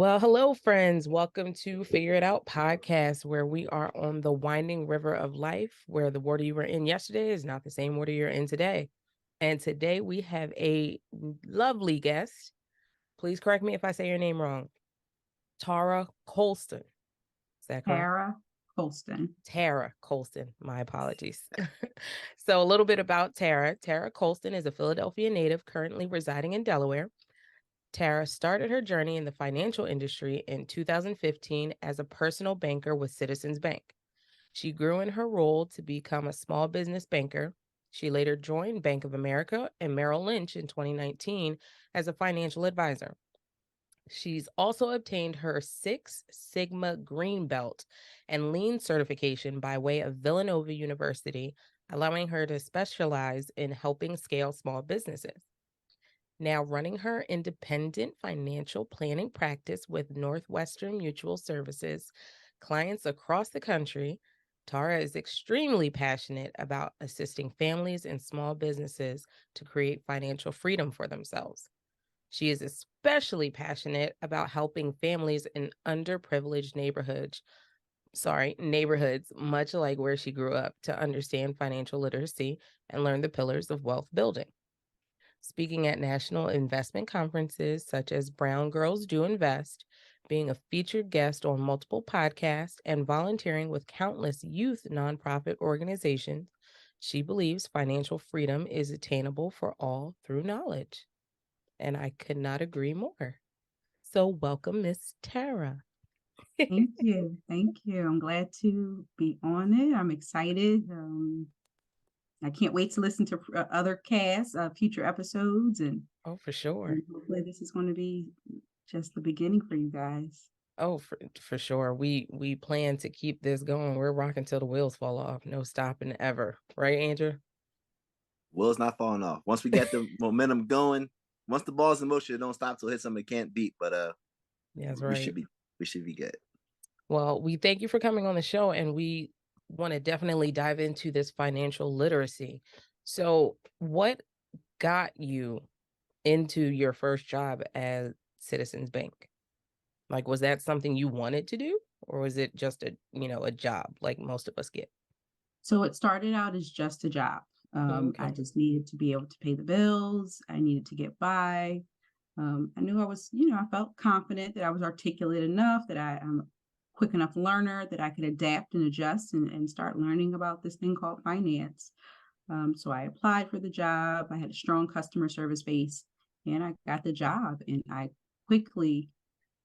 Well, hello, friends. Welcome to Figure It Out podcast, where we are on the winding river of life, where the water you were in yesterday is not the same water you're in today. And today we have a lovely guest. Please correct me if I say your name wrong. Tara Colston. Is that correct? Tara Colston. Tara Colston. My apologies. So, a little bit about Tara. Tara Colston is a Philadelphia native currently residing in Delaware. Tara started her journey in the financial industry in 2015 as a personal banker with Citizens Bank. She grew in her role to become a small business banker. She later joined Bank of America and Merrill Lynch in 2019 as a financial advisor. She's also obtained her Six Sigma Green Belt and Lean certification by way of Villanova University, allowing her to specialize in helping scale small businesses. Now running her independent financial planning practice with Northwestern Mutual Services, clients across the country, Tara is extremely passionate about assisting families and small businesses to create financial freedom for themselves. She is especially passionate about helping families in underprivileged neighborhoods, much like where she grew up, to understand financial literacy and learn the pillars of wealth building. Speaking at national investment conferences such as Brown Girls Do Invest, being a featured guest on multiple podcasts, and volunteering with countless youth nonprofit organizations, she believes financial freedom is attainable for all through knowledge. And I could not agree more. So, welcome, Miss Tara. Thank you. Thank you. I'm glad to be on it. I'm excited. I can't wait to listen to other casts, future episodes, Oh, for sure. and hopefully this is going to be just the beginning for you guys. Oh, for sure. We plan to keep this going. We're rocking till the wheels fall off. No stopping ever. Right, Andrew? Will's not falling off. Once we get the momentum going, once the ball's in motion, it don't stop till it hits something it can't beat. But Yeah, that's we right. should be good. Well, we thank you for coming on the show, and we want to definitely dive into this financial literacy. So, what got you into your first job at Citizens Bank? Like, was that something you wanted to do, or was it just a job like most of us get? So it started out as just a job. I Okay. just needed to be able to pay the bills. I needed to get by. I knew I was, I felt confident that I was articulate enough, that I'm a quick enough learner that I could adapt and adjust and start learning about this thing called finance. So I applied for the job. I had a strong customer service base and I got the job. And I quickly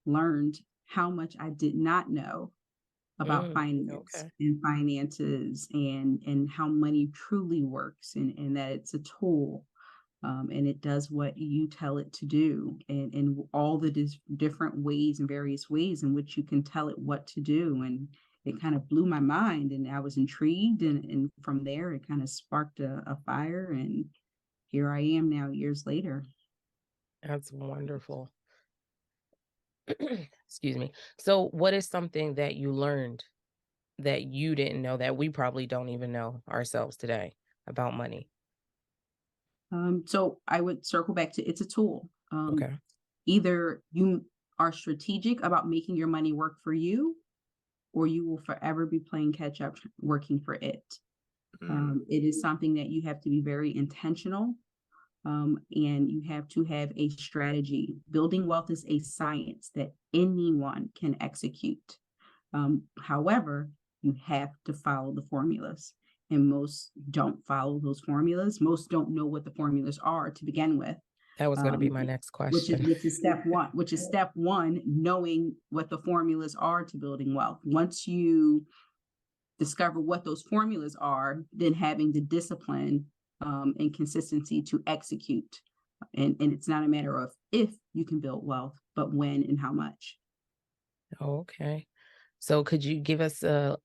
learned how much I did not know about finance Okay. and finances and how money truly works and that it's a tool, and it does what you tell it to do, and all the different ways and various ways in which you can tell it what to do. And it kind of blew my mind, and I was intrigued. And from there, it kind of sparked a fire. And here I am now, years later. That's wonderful. Excuse me. So, what is something that you learned that you didn't know that we probably don't even know ourselves today about money? So I would circle back to it's a tool. Okay. Either you are strategic about making your money work for you, or you will forever be playing catch up working for it. Mm. It is something that you have to be very intentional, and you have to have a strategy. Building wealth is a science that anyone can execute. However, you have to follow the formulas. And most don't follow those formulas. Most don't know what the formulas are to begin with. That was going to be Um, my next which is question. which is step one, knowing what the formulas are to building wealth. Once you discover what those formulas are, then having the discipline, and consistency to execute. And it's not a matter of if you can build wealth, but when and how much. Okay. So, could you give us a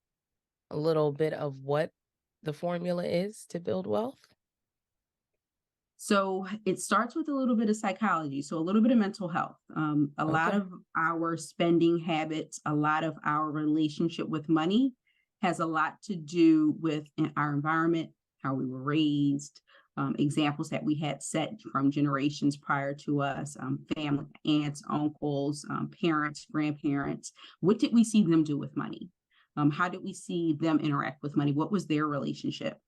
little bit of what the formula is to build wealth? So it starts with a little bit of psychology, so a little bit of mental health. A lot Okay. of our spending habits, a lot of our relationship with money has a lot to do with our environment, how we were raised, examples that we had set from generations prior to us, family, aunts, uncles, parents, grandparents. What did we see them do with money? How did we see them interact with money? What was their relationship?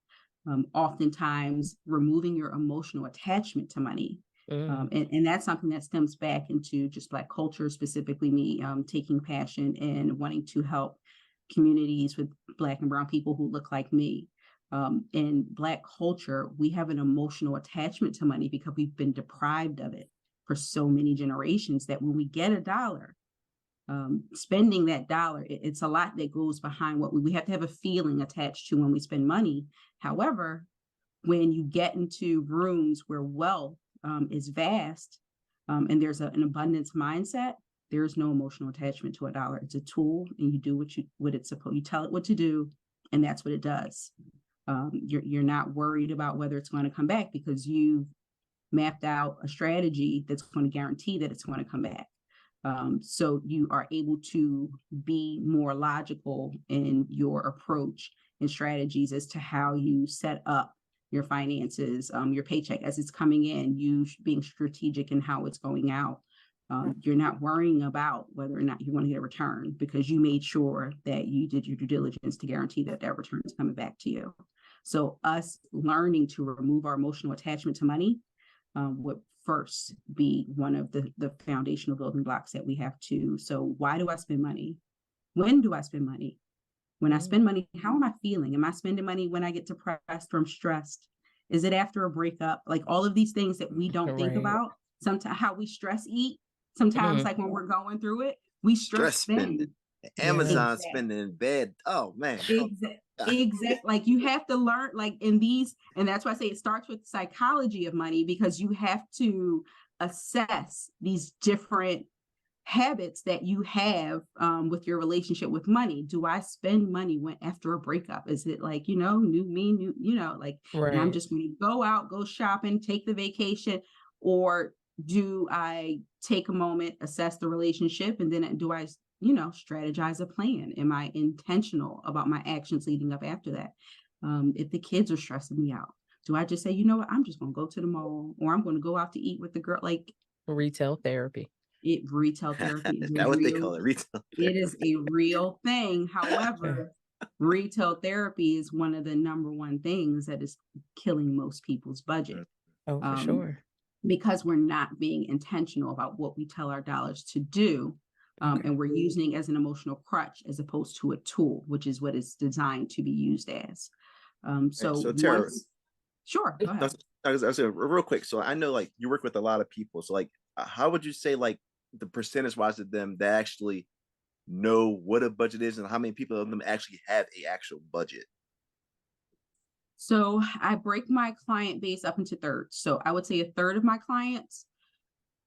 Oftentimes, removing your emotional attachment to money. And that's something that stems back into just Black culture, specifically me taking passion and wanting to help communities with Black and brown people who look like me. In Black culture, we have an emotional attachment to money because we've been deprived of it for so many generations that when we get a dollar, spending that dollar, it's a lot that goes behind what we have to have a feeling attached to when we spend money. However, when you get into rooms where wealth is vast and there's an abundance mindset, there's no emotional attachment to a dollar. It's a tool, and you do what it's supposed. You tell it what to do, and that's what it does. You're not worried about whether it's going to come back because you've mapped out a strategy that's going to guarantee that it's going to come back. So you are able to be more logical in your approach and strategies as to how you set up your finances, your paycheck as it's coming in, you being strategic in how it's going out. You're not worrying about whether or not you want to get a return because you made sure that you did your due diligence to guarantee that that return is coming back to you. So us learning to remove our emotional attachment to money would first be one of the foundational building blocks that we have to. So why do I spend money? When do I spend money? When I spend money, how am I feeling? Am I spending money when I get depressed or I'm stressed? Is it after a breakup? Like all of these things that we don't think about. Sometimes how we stress eat. Sometimes like when we're going through it, we stress spend. Amazon spending in bed. Oh man. Exactly. Like you have to learn like in these, and that's why I say it starts with psychology of money, because you have to assess these different habits that you have with your relationship with money. Do I spend money when after a breakup? Is it like, new me, like, and I'm just going to go out, go shopping, take the vacation, or do I take a moment, assess the relationship, and then do I strategize a plan? Am I intentional about my actions leading up after that? If the kids are stressing me out, do I just say, you know what, I'm just going to go to the mall, or I'm going to go out to eat with the girl? Like retail therapy. Retail therapy is that what they call it, retail therapy. It is a real thing. However, retail therapy is one of the number one things that is killing most people's budget. Oh, for sure. Because we're not being intentional about what we tell our dollars to do. And we're using it as an emotional crutch as opposed to a tool, which is what it's designed to be used as. So Tara, sure, go ahead. I was real quick. So I know like you work with a lot of people. So like, how would you say like the percentage wise of them that actually know what a budget is and how many people of them actually have a actual budget? So I break my client base up into thirds. So I would say a third of my clients,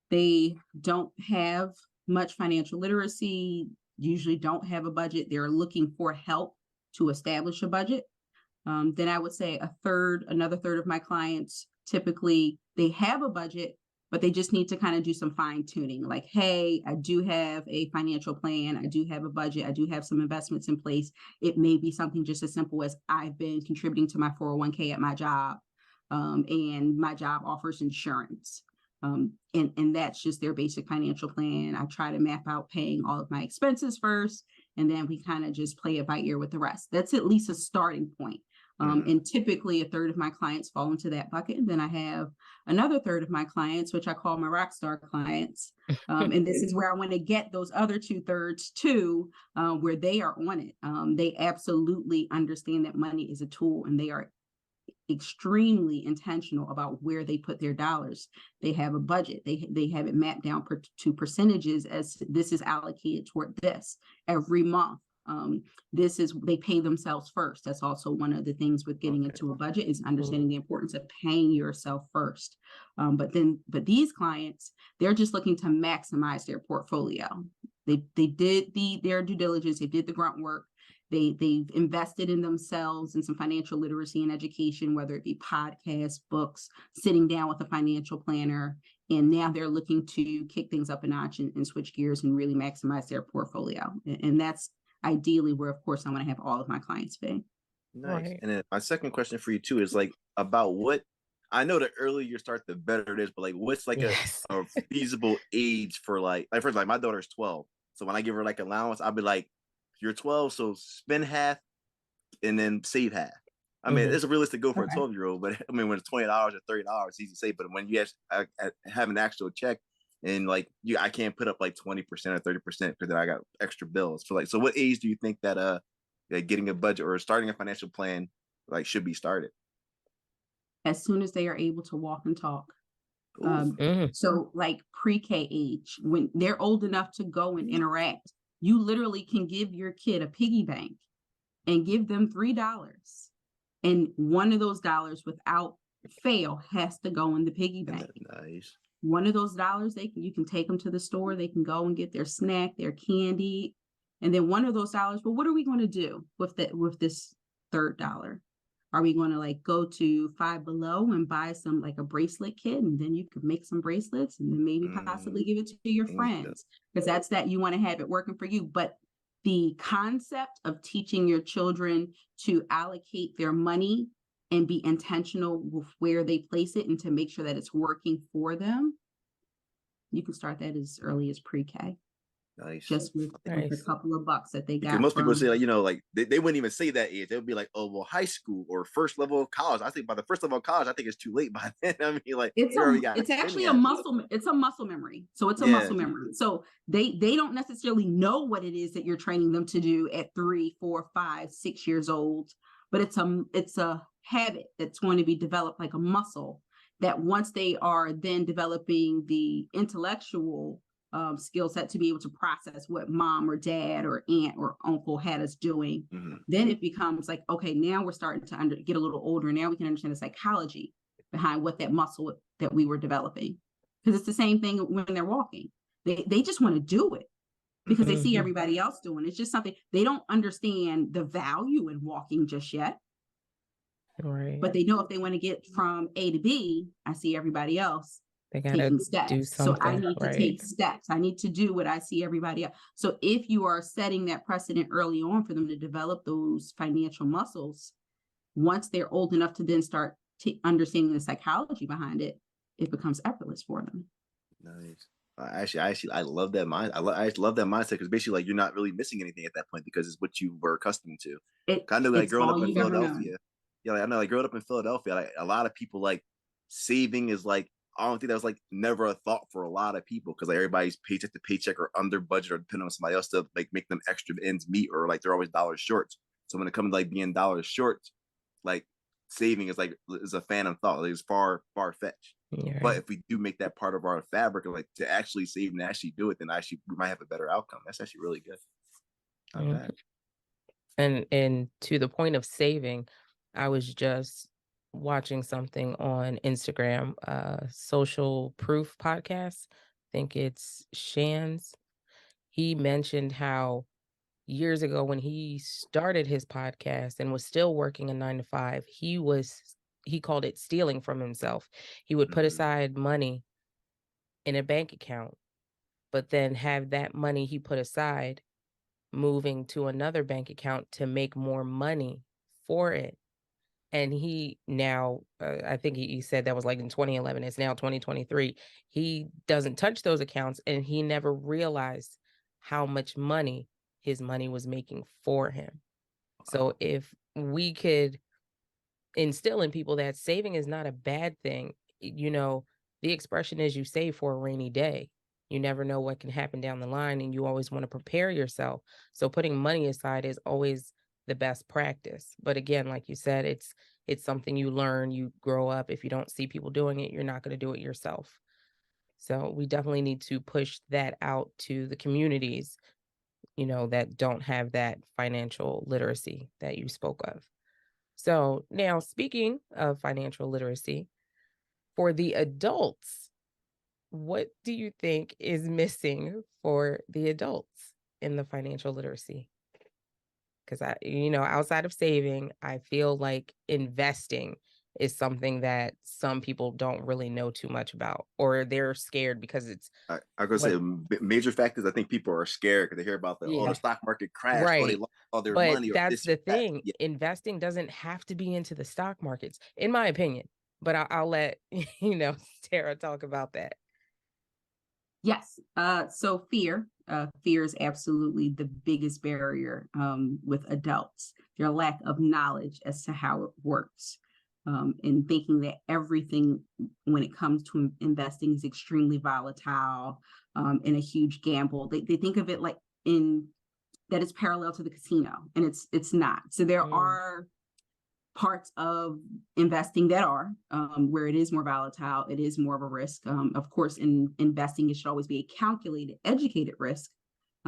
they don't have much financial literacy, usually don't have a budget. They're looking for help to establish a budget. Then I would say another third of my clients, typically they have a budget, but they just need to kind of do some fine tuning. Like, hey, I do have a financial plan. I do have a budget. I do have some investments in place. It may be something just as simple as I've been contributing to my 401k at my job, and my job offers insurance. And that's just their basic financial plan. I try to map out paying all of my expenses first, and then we kind of just play it by ear with the rest. That's at least a starting point. And typically a third of my clients fall into that bucket. And then I have another third of my clients, which I call my rock star clients. And this is where I want to get those other 2/3 too, where they are on it. They absolutely understand that money is a tool, and they are extremely intentional about where they put their dollars. They have a budget. They have it mapped down to percentages, as this is allocated toward this every month. They pay themselves first. That's also one of the things with getting into a budget, is understanding the importance of paying yourself first. But these clients, they're just looking to maximize their portfolio. They did their due diligence. They did the grunt work. They've invested in themselves and some financial literacy and education, whether it be podcasts, books, sitting down with a financial planner. And now they're looking to kick things up a notch and switch gears and really maximize their portfolio. And that's ideally where, of course, I want to have all of my clients be. Nice. Right. And then my second question for you too is like about what I know the earlier you start, the better it is. But like, what's like Yes. a feasible age for like for example, like my daughter's 12, so when I give her like allowance, I'll be like, you're 12, so spend half and then save half. I mean, Mhm. it's a realistic goal for a Okay. 12-year-old, but I mean, when it's $20 or $30, it's easy to say. But when you have an actual check and like I can't put up like 20% or 30% because then I got extra bills. So like, so what age do you think that getting a budget or starting a financial plan like should be started? As soon as they are able to walk and talk. Ooh, Mhm. So like pre-K age, when they're old enough to go and interact, you literally can give your kid a piggy bank and give them $3. And one of those dollars without fail has to go in the piggy and bank. nice. One of those dollars you can take them to the store, they can go and get their snack, their candy. And then one of those dollars, well, what are we going to do with this third dollar? Are we going to like go to Five Below and buy some like a bracelet kit, and then you could make some bracelets and then maybe Mm, possibly give it to your yeah. friends because that's that you want to have it working for you. But the concept of teaching your children to allocate their money and be intentional with where they place it and to make sure that it's working for them, you can start that as early as pre-K, Nice. just with a Nice. couple of bucks that they Because got most people say from like, you know, like they wouldn't even say that age. They would be like, oh well, high school or first level of college. I think by the first level of college, I think it's too late by then. I mean, like you already got it's spending actually a habits. muscle memory. So it's a Yeah. muscle memory. So they don't necessarily know what it is that you're training them to do at 3, 4, 5, 6 years old, but it's a habit that's going to be developed like a muscle that once they are then developing the intellectual skill set to be able to process what mom or dad or aunt or uncle had us doing, Mhm. then it becomes like, okay, now we're starting to get a little older. Now we can understand the psychology behind what that muscle that we were developing. Because it's the same thing when they're walking. They just want to do it because they Mhm. see Mhm. everybody else doing it. It's just something they don't understand the value in walking just yet. Right. But they know if they want to get from A to B, I see everybody else They gotta taking do steps. So I something, need to right? take steps. I need to do what I see everybody else. So if you are setting that precedent early on for them to develop those financial muscles, once they're old enough to then start understanding the psychology behind it, it becomes effortless for them. Nice. I love that mind. I just love that mindset because basically, like, you're not really missing anything at that point because it's what you were accustomed to. Kind of like It's growing all up in you've ever known. Philadelphia. Yeah, like, I know, like growing up in Philadelphia, like a lot of people like saving is like I don't think that was like never a thought for a lot of people because like everybody's paycheck to paycheck or under budget or depending on somebody else to like make them extra ends meet or like they're always dollars short. So when it comes to like being dollars short, like saving is a phantom thought. Like, it's far fetched. Yeah, But right. if we do make that part of our fabric, like to actually save and actually do it, then actually we might have a better outcome. That's actually really good. Not Mhm. bad. And to the point of saving, I was just watching something on Instagram, Social Proof podcast. I think it's Shan's. He mentioned how years ago when he started his podcast and was still working a 9 to 5, he called it stealing from himself. He would put Mm-hmm. aside money in a bank account, but then have that money he put aside moving to another bank account to make more money for it. And he now, I think he said that was like in 2011. It's now 2023. He doesn't touch those accounts, and he never realized how much money his money was making for him. So Wow. if we could instill in people that saving is not a bad thing, the expression is you save for a rainy day. You never know what can happen down the line, and you always want to prepare yourself. So putting money aside is always the best practice. But again, like you said, it's something you learn, you grow up. If you don't see people doing it, you're not going to do it yourself. So we definitely need to push that out to the communities, that don't have that financial literacy that you spoke of. So now, speaking of financial literacy, for the adults, what do you think is missing for the adults in the financial literacy? Because outside of saving, I feel like investing is something that some people don't really know too much about, or they're scared because it's I gonna say what, major factors. I think people are scared because they hear about the yeah, stock market crashed, they right. lost all their But money or that's this or the that. thing. Yeah, Investing doesn't have to be into the stock markets, in my opinion. but I'll let Tara talk about that. Yes. So fear is absolutely the biggest barrier with adults. Their lack of knowledge as to how it works, and thinking that everything when it comes to investing is extremely volatile, and a huge gamble. They think of it like in that it's parallel to the casino, and it's not. So there Mm, are parts of investing that are where it is more volatile, it is more of a risk. Of course, in investing, it should always be a calculated, educated risk.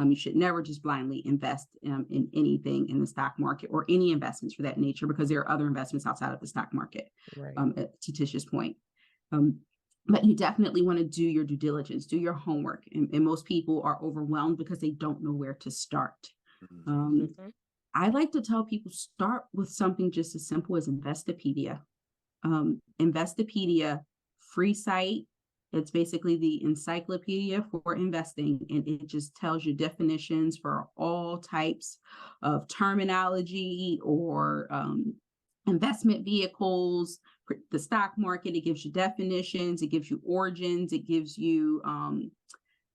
You should never just blindly invest in anything in the stock market or any investments for that nature, because there are other investments outside of the stock market, right. to Tisha's point. Um, but you definitely want to do your due diligence, do your homework. And most people are overwhelmed because they don't know where to start. Mhm. Um, Hmm. I like to tell people start with something just as simple as Investopedia. Investopedia, free site. It's basically the encyclopedia for investing, and it just tells you definitions for all types of terminology or investment vehicles. For the stock market, it gives you definitions, it gives you origins, it gives you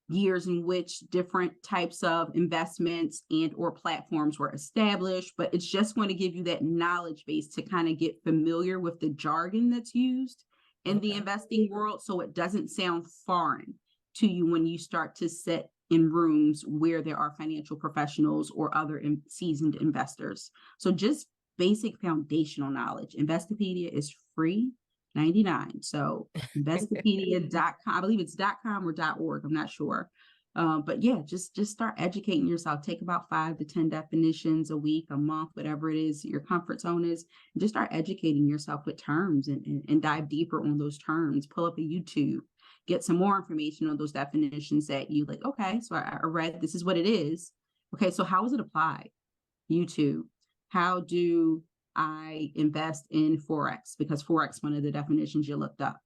years in which different types of investments and or platforms were established, but it's just going to give you that knowledge base to kind of get familiar with the jargon that's used in the Okay. investing world, so it doesn't sound foreign to you when you start to sit in rooms where there are financial professionals or other seasoned investors. So just basic foundational knowledge. Investopedia is free 99. So Investopedia.com. I believe it's .com or .org. I'm not sure. But yeah, just start educating yourself. Take about 5 to 10 definitions a week, a month, whatever it is your comfort zone is. And just start educating yourself with terms, and dive deeper on those terms. Pull up a YouTube, get some more information on those definitions that you like. Okay, so I read this is what it is. Okay, so how is it applied? YouTube. How do I invest in Forex? Because Forex, one of the definitions you looked up.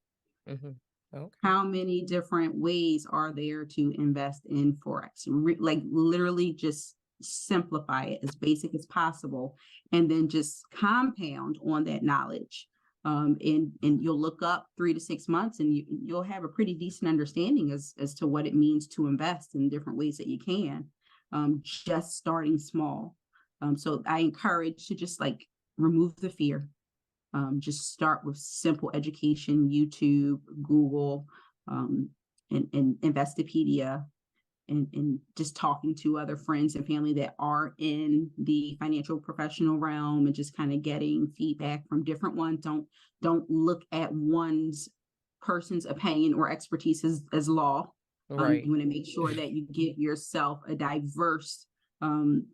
Hmm. Okay. How many different ways are there to invest in Forex? Like literally just simplify it as basic as possible, and then just compound on that knowledge. And you'll look up 3 to 6 months, and you'll have a pretty decent understanding as to what it means to invest in different ways that you can, just starting small. So I encourage to just like remove the fear. Just start with simple education, YouTube, Google, um, and Investopedia, and just talking to other friends and family that are in the financial professional realm, and just kind of getting feedback from different ones. Don't look at one's person's opinion or expertise as law. Right. You want to make sure that you give yourself a diverse um,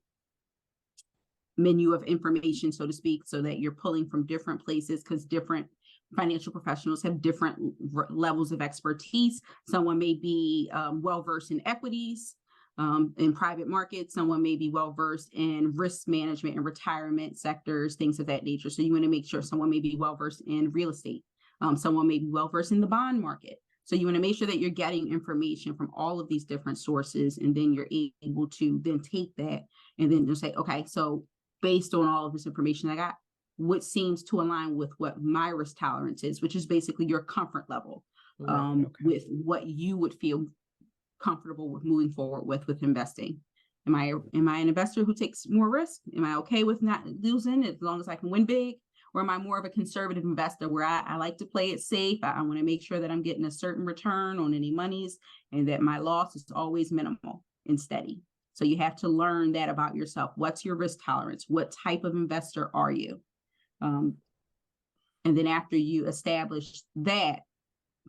menu of information, so to speak, so that you're pulling from different places, because different financial professionals have different levels of expertise. Someone may be well versed in equities, in private markets. Someone may be well versed in risk management and retirement sectors, things of that nature. So you want to make sure someone may be well versed in real estate. Someone may be well versed in the bond market. So you want to make sure that you're getting information from all of these different sources, and then you're able to then take that and then just say, okay, so based on all of this information I got, what seems to align with what my risk tolerance is, which is basically your comfort level, Right. Okay. with what you would feel comfortable with moving forward with investing. Am I an investor who takes more risk? Am I okay with not losing as long as I can win big? Or am I more of a conservative investor where I like to play it safe? I want to make sure that I'm getting a certain return on any monies, and that my loss is always minimal and steady. So you have to learn that about yourself. What's your risk tolerance? What type of investor are you? Um, and then after you establish that,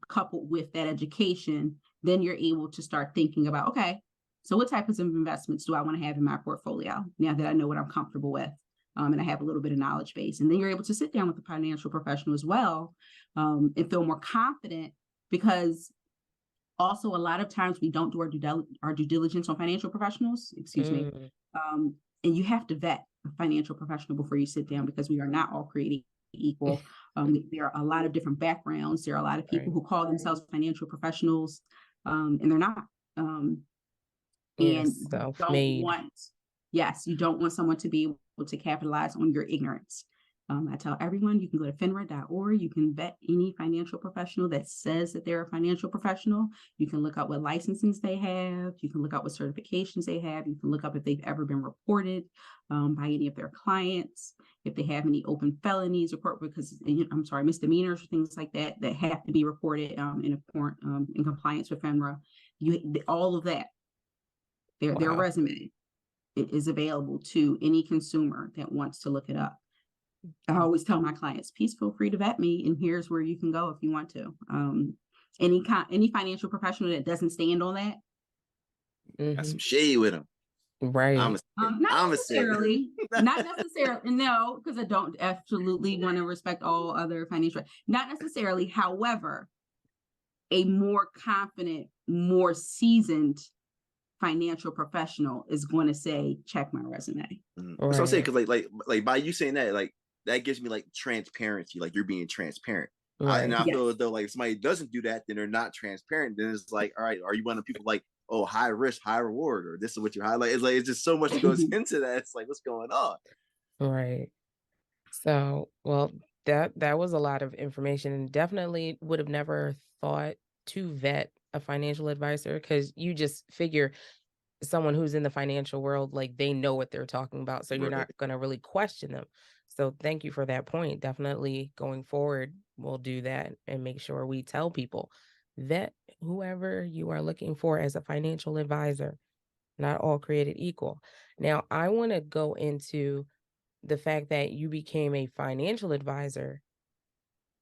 coupled with that education, then you're able to start thinking about, okay, so what types of investments do I want to have in my portfolio now that I know what I'm comfortable with? And I have a little bit of knowledge base. And then you're able to sit down with a financial professional as well, and feel more confident, because also a lot of times we don't do our due diligence on financial professionals, excuse me. Mm, And you have to vet a financial professional before you sit down, because we are not all created equal. There are a lot of different backgrounds. There are a lot of people right. who call themselves financial professionals, and they're not. And Yes. you don't Self-made. want, yes, you don't want someone to be able to capitalize on your ignorance. I tell everyone you can go to finra.org. You can vet any financial professional that says that they're a financial professional. You can look up what licensings they have. You can look up what certifications they have. You can look up if they've ever been reported by any of their clients, if they have any open felonies or misdemeanors or things like that that have to be reported in compliance with FINRA. All of that, their Wow. resume is available to any consumer that wants to look it up. I always tell my clients, please feel free to vet me, and here's where you can go if you want to. Any financial professional that doesn't stand on that, Got Mm-hmm. some shade with them. I'm Right. not a necessarily, not necessarily, no, because I don't absolutely want to respect all other financial, not necessarily. However, a more confident, more seasoned financial professional is going to say, check my resume. That's what I'm saying. Right. Because like by you saying that, like that gives me like transparency. Like you're being transparent. And Right. I feel Yes. as though like if somebody doesn't do that, then they're not transparent. Then it's like, all right, are you one of the people like, oh, high risk, high reward, or this is what you highlight? It's like it's just so much that goes into that. It's like, what's going on? Right. So, well, that was a lot of information, and definitely would have never thought to vet a financial advisor, because you just figure someone who's in the financial world, like they know what they're talking about. So you're Right. not going to really question them. So thank you for that point. Definitely going forward, we'll do that and make sure we tell people that whoever you are looking for as a financial advisor, not all created equal. Now, I want to go into the fact that you became a financial advisor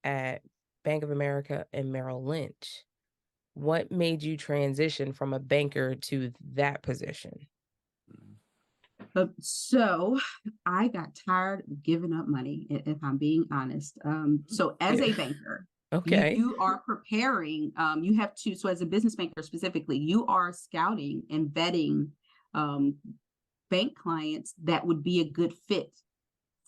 at Bank of America and Merrill Lynch. What made you transition from a banker to that position? So I got tired of giving up money, if I'm being honest. So as a banker, Okay. you are preparing, you have to, so as a business banker specifically, you are scouting and vetting bank clients that would be a good fit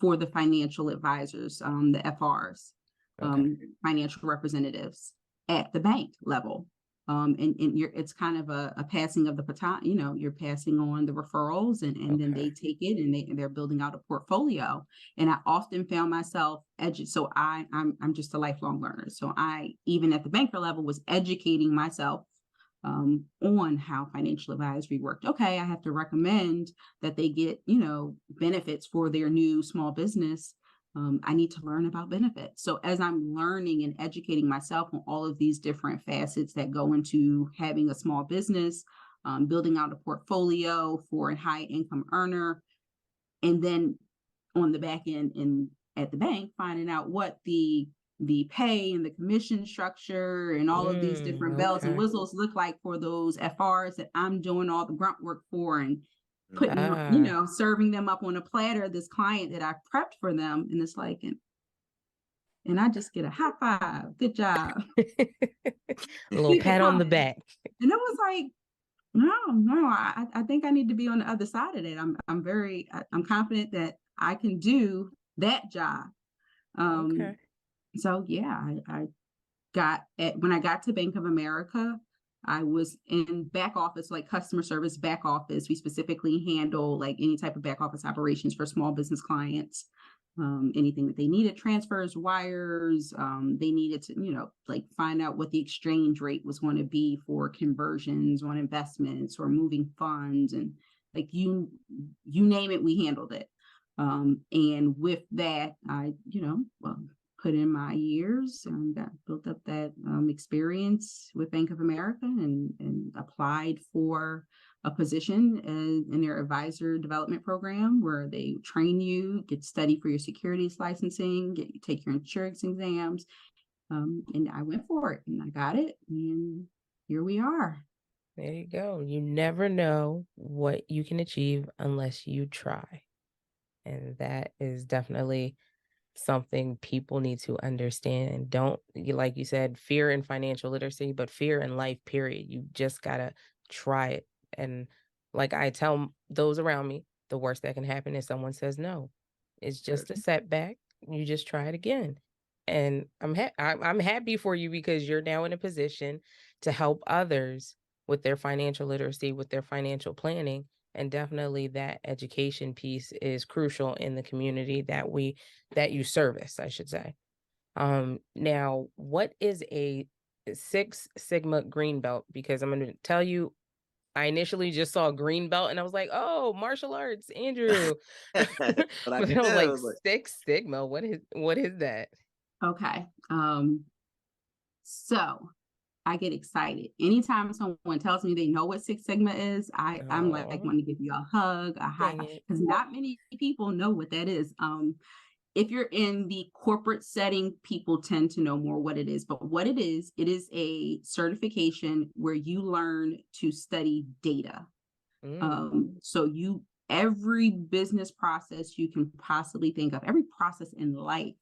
for the financial advisors, the FRs, Okay. financial representatives at the bank level. And it's kind of a passing of the baton, you're passing on the referrals, and then they Okay. take it, and they're building out a portfolio. And I often found myself so I'm just a lifelong learner. So I, even at the banker level, was educating myself on how financial advisory worked. Okay, I have to recommend that they get, benefits for their new small business. I need to learn about benefits. So as I'm learning and educating myself on all of these different facets that go into having a small business, building out a portfolio for a high income earner, and then on the back end and at the bank, finding out what the pay and the commission structure and all of these different bells and Okay. whistles look like for those FRs that I'm doing all the grunt work for, and putting, Ah. serving them up on a platter, this client that I prepped for them. And it's like, and I just get a high five, good job. A little Keep it pat on the coming. back. And it was like, no, I think I need to be on the other side of that. I'm confident that I can do that job. Um, Okay. so yeah, I when I got to Bank of America, I was in back office, like customer service back office. We specifically handle like any type of back office operations for small business clients. Anything that they needed, transfers, wires, they needed to, like find out what the exchange rate was going to be for conversions on investments or moving funds, and like you name it, we handled it. And with that, I, put in my years and got built up that experience with Bank of America, and applied for a position in their advisor development program, where they train you, get study for your securities licensing, get you take your insurance exams. And I went for it and I got it. And here we are. There you go. You never know what you can achieve unless you try. And that is definitely something people need to understand. Don't, like you said, fear in financial literacy, but fear in life, period. You just gotta try it. And like I tell those around me, the worst that can happen is someone says no. It's just a setback. You just try it again. And I'm happy for you, because you're now in a position to help others with their financial literacy, with their financial planning, And definitely that education piece is crucial in the community that you service, I should say. Now, what is a Six Sigma green belt? Because I'm going to tell you, I initially just saw green belt and I was like, oh, martial arts, Andrew. But I But could then I was tell it like, was like, Six Sigma, what is that? Okay. So I get excited. Anytime someone tells me they know what Six Sigma is, I'm like Oh, wanting to give you a hug, a high dang five, it. because not many people know what that is. If you're in the corporate setting, people tend to know more what it is. But what it is a certification where you learn to study data. Mm, So every business process you can possibly think of, every process in life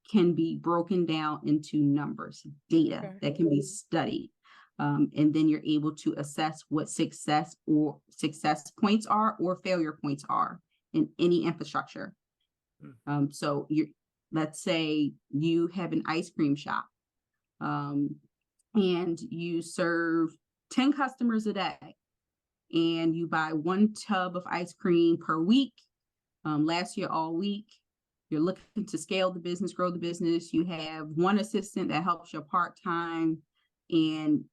can be broken down into numbers, data okay. that can be studied. And then you're able to assess what success points are or failure points are in any infrastructure. "Hmm, So let's say you have an ice cream shop, um, and you serve 10 customers a day, and you buy one tub of ice cream per week, lasts you all week. You're looking to scale the business, grow the business. You have one assistant that helps you part time, and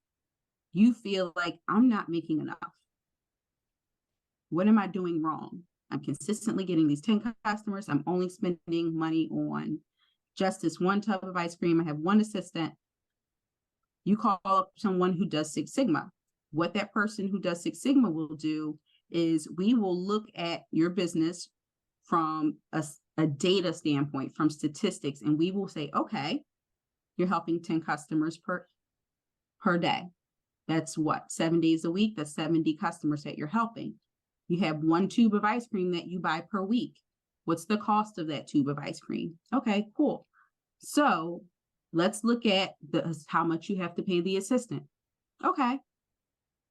you feel like I'm not making enough. What am I doing wrong? I'm consistently getting these 10 customers. I'm only spending money on just this one tub of ice cream. I have one assistant. You call up someone who does Six Sigma. What that person who does Six Sigma will do is we will look at your business from a data standpoint, from statistics, and we will say, okay, you're helping 10 customers per day. That's what, 7 days a week? That's 70 customers that you're helping. You have one tube of ice cream that you buy per week. What's the cost of that tube of ice cream? Okay, cool. So let's look at how much you have to pay the assistant. Okay,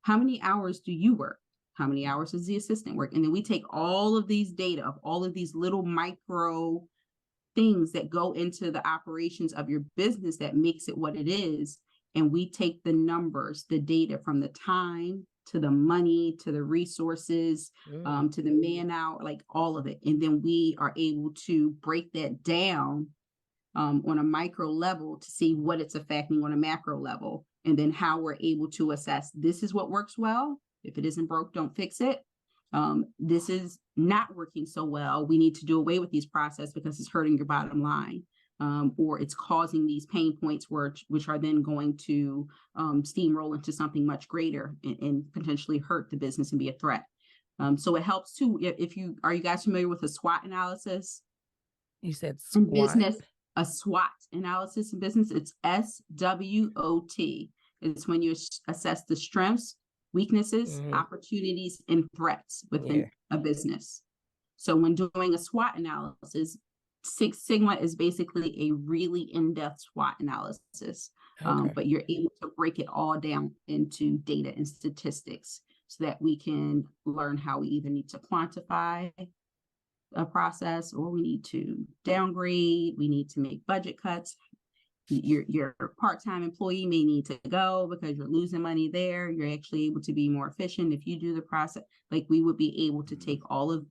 how many hours do you work? How many hours does the assistant work? And then we take all of these data of all of these little micro things that go into the operations of your business that makes it what it is. And we take the numbers, the data from the time to the money to the resources, Mm, to the man hour, like all of it. And then we are able to break that down, on a micro level to see what it's affecting on a macro level, and then how we're able to assess this is what works well. If it isn't broke, don't fix it. This is not working so well. We need to do away with these processes because it's hurting your bottom line. Or it's causing these pain points which are then going to steamroll into something much greater and potentially hurt the business and be a threat. So it helps too. If you are you guys familiar with a SWOT analysis? you said In squat? business, a SWOT analysis in business, it's SWOT. It's when you assess the strengths, weaknesses, Hmm. opportunities, and threats Yeah. within a business. So when doing a SWOT analysis, Six Sigma is basically a really in-depth SWOT analysis, Okay. but you're able to break it all down into data and statistics so that we can learn how we either need to quantify a process, or we need to downgrade, we need to make budget cuts. Your part-time employee may need to go because you're losing money there. You're actually able to be more efficient if you do the process. Like we would be able to take all of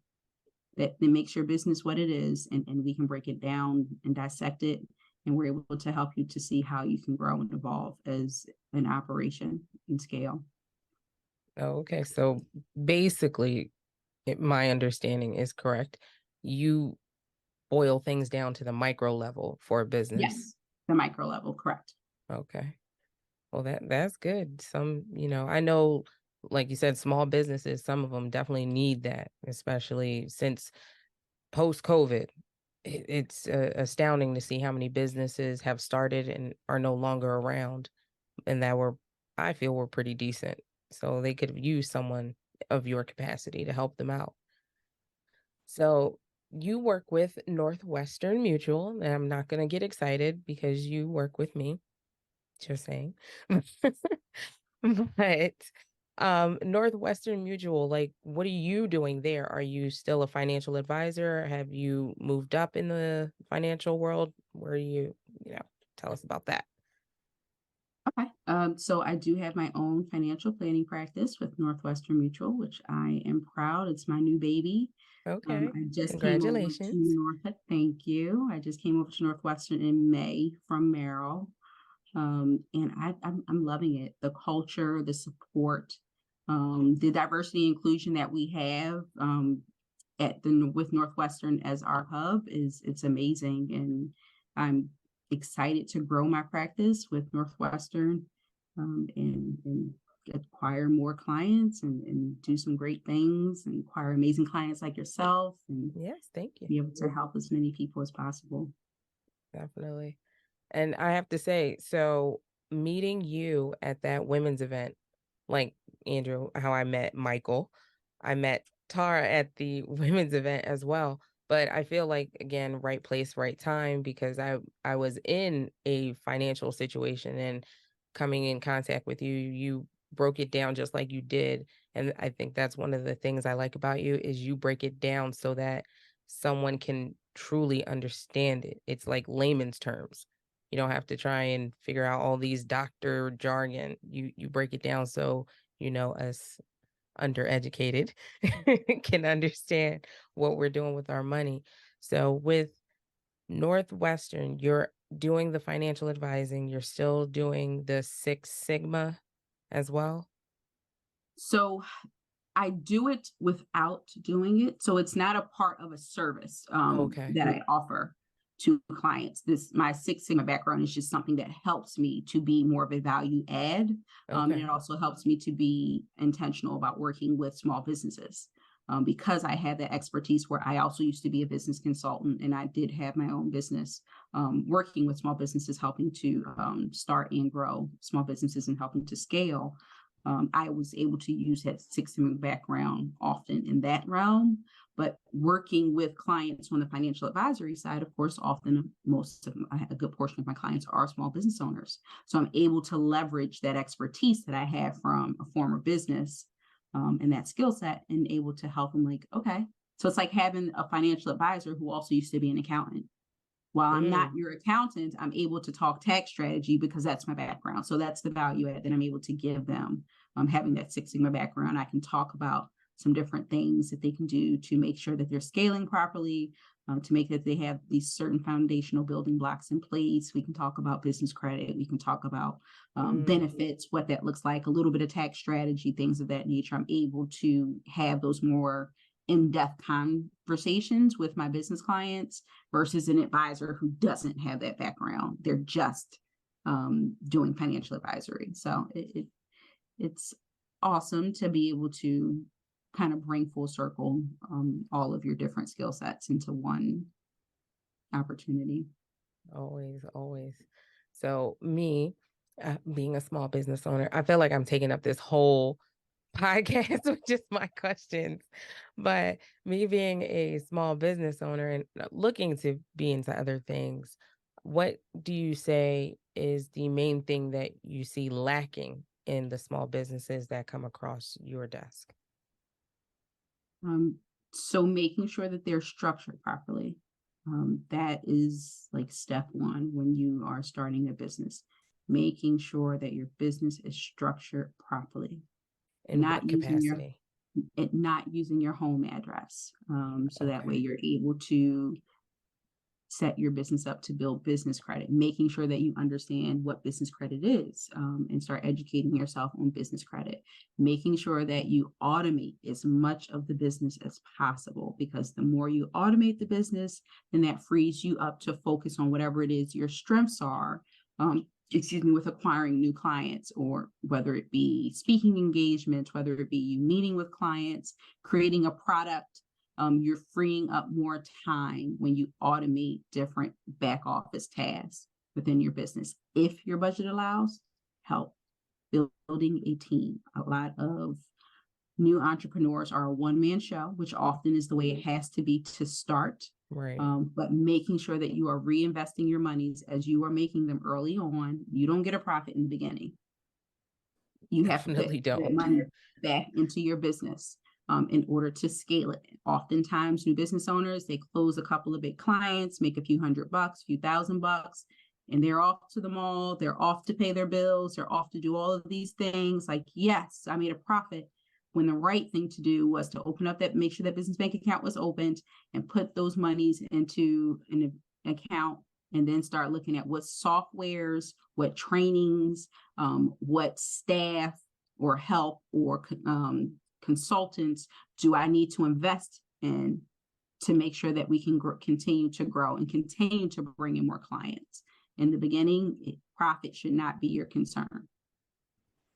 that makes your business what it is, and we can break it down and dissect it. And we're able to help you to see how you can grow and evolve as an operation and scale. Oh, okay. So basically, my understanding is correct. You boil things down to the micro level for a business. Yes, the micro level, correct. Okay. Well, that's good. I know, like you said, small businesses, some of them definitely need that, especially since post-COVID. It's astounding to see how many businesses have started and are no longer around, and I feel, were pretty decent. So they could use someone of your capacity to help them out. So you work with Northwestern Mutual, and I'm not going to get excited because you work with me, just saying. But Northwestern Mutual, like, what are you doing there? Are you still a financial advisor? Have you moved up in the financial world? Where are you, tell us about that. Okay. So I do have my own financial planning practice with Northwestern Mutual, which I am proud. It's my new baby. Okay. I just came over to Congratulations. Thank you. I just came over to Northwestern in May from Merrill. And I'm loving it. The culture, the support, the diversity and inclusion that we have with Northwestern as our hub is it's amazing, and I'm excited to grow my practice with Northwestern, and acquire more clients and do some great things and acquire amazing clients like yourself and Yes, thank you. be able to help as many people as possible. Definitely. And I have to say, so meeting you at that women's event, like Andrew, how I met Michael, I met Tara at the women's event as well. But I feel like again, right place, right time, because I was in a financial situation and coming in contact with you, you broke it down just like you did. And I think that's one of the things I like about you is you break it down so that someone can truly understand it. It's like layman's terms. You don't have to try and figure out all these doctor jargon. You break it down so us undereducated can understand what we're doing with our money. So with Northwestern, you're doing the financial advising, you're still doing the Six Sigma as well? So I do it without doing it. So it's not a part of a service Okay. that I offer to clients. This my Six Sigma background is just something that helps me to be more of a value add. And it Okay. also helps me to be intentional about working with small businesses. Because I have that expertise where I also used to be a business consultant and I did have my own business working with small businesses, helping to start and grow small businesses and helping to scale. I was able to use that Six Sigma background often in that realm. But working with clients on the financial advisory side, of course, often a good portion of my clients are small business owners. So I'm able to leverage that expertise that I have from a former business and that skill set and able to help them like, okay. So it's like having a financial advisor who also used to be an accountant. While I'm not Mm, your accountant, I'm able to talk tax strategy because that's my background. So that's the value add that I'm able to give them. Having that Six Sigma background, I can talk about some different things that they can do to make sure that they're scaling properly, to make that they have these certain foundational building blocks in place. We can talk about business credit. We can talk about mm, benefits, what that looks like, a little bit of tax strategy, things of that nature. I'm able to have those more in-depth conversations with my business clients versus an advisor who doesn't have that background. They're just doing financial advisory. So it's awesome to be able to kind of bring full circle all of your different skill sets into one opportunity. always, always. So me, being a small business owner, I feel like I'm taking up this whole podcast with just my questions. But me being a small business owner and looking to be into other things, what do you say is the main thing that you see lacking in the small businesses that come across your desk? Um, so making sure that they're structured properly. That is like step one when you are starting a business. Making sure that your business is structured properly, In not what using your capacity? not using your home address. So that way Okay. you're able to set your business up to build business credit, making sure that you understand what business credit is and start educating yourself on business credit, making sure that you automate as much of the business as possible, because the more you automate the business, then that frees you up to focus on whatever it is your strengths are. With acquiring new clients, or whether it be speaking engagements, whether it be you meeting with clients, creating a product. You're freeing up more time when you automate different back office tasks within your business. If your budget allows, help building a team. A lot of new entrepreneurs are a one-man show, which often is the way it has to be to start. Right. But making sure that you are reinvesting your monies as you are making them early on. You don't get a profit in the beginning. You have to put Definitely that don't. money back into your business in order to scale it. Oftentimes, new business owners, they close a couple of big clients, make a few $100, few $1,000, and they're off to the mall, they're off to pay their bills, they're off to do all of these things. Like, yes, I made a profit, when the right thing to do was to open up that, make sure that business bank account was opened and put those monies into an account, and then start looking at what softwares, what trainings, what staff or help or consultants do I need to invest in to make sure that we can continue to grow and continue to bring in more clients. In the beginning, profit should not be your concern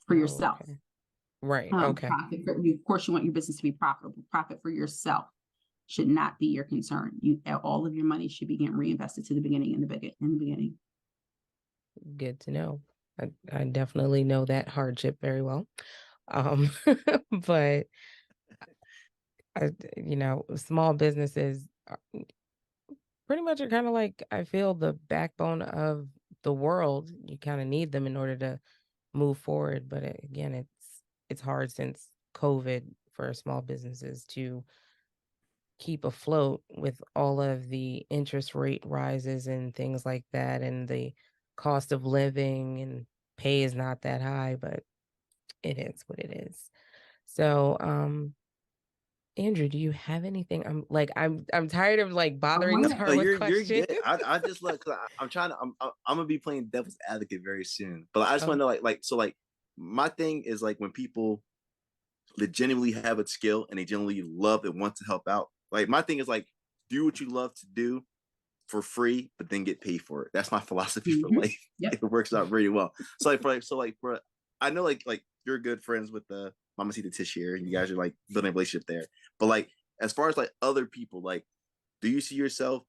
for yourself. Okay. Right. Okay. Profit for you, of course, you want your business to be profitable. Profit for yourself should not be your concern. All of your money should be getting reinvested to the beginning, in the beginning. Good to know. I definitely know that hardship very well. But small businesses pretty much are kind of like, I feel, the backbone of the world. You kind of need them in order to move forward. But again, it's hard since COVID for small businesses to keep afloat with all of the interest rate rises and things like that, and the cost of living, and pay is not that high, but it is what it is. So, Andrew, do you have anything? I'm tired of like bothering No, her with you're questions. good. I just look. I'm trying to. I'm gonna be playing devil's advocate very soon. But I just want to know, like my thing is like when people legitimately have a skill and they genuinely love and want to help out. Like my thing is like do what you love to do for free, but then get paid for it. That's my philosophy for life. Yep. It works out really well. So for I know like you're good friends with the Mamacita Tish here, and you guys are like building a relationship there. But like as far as like other people, like do you see yourself,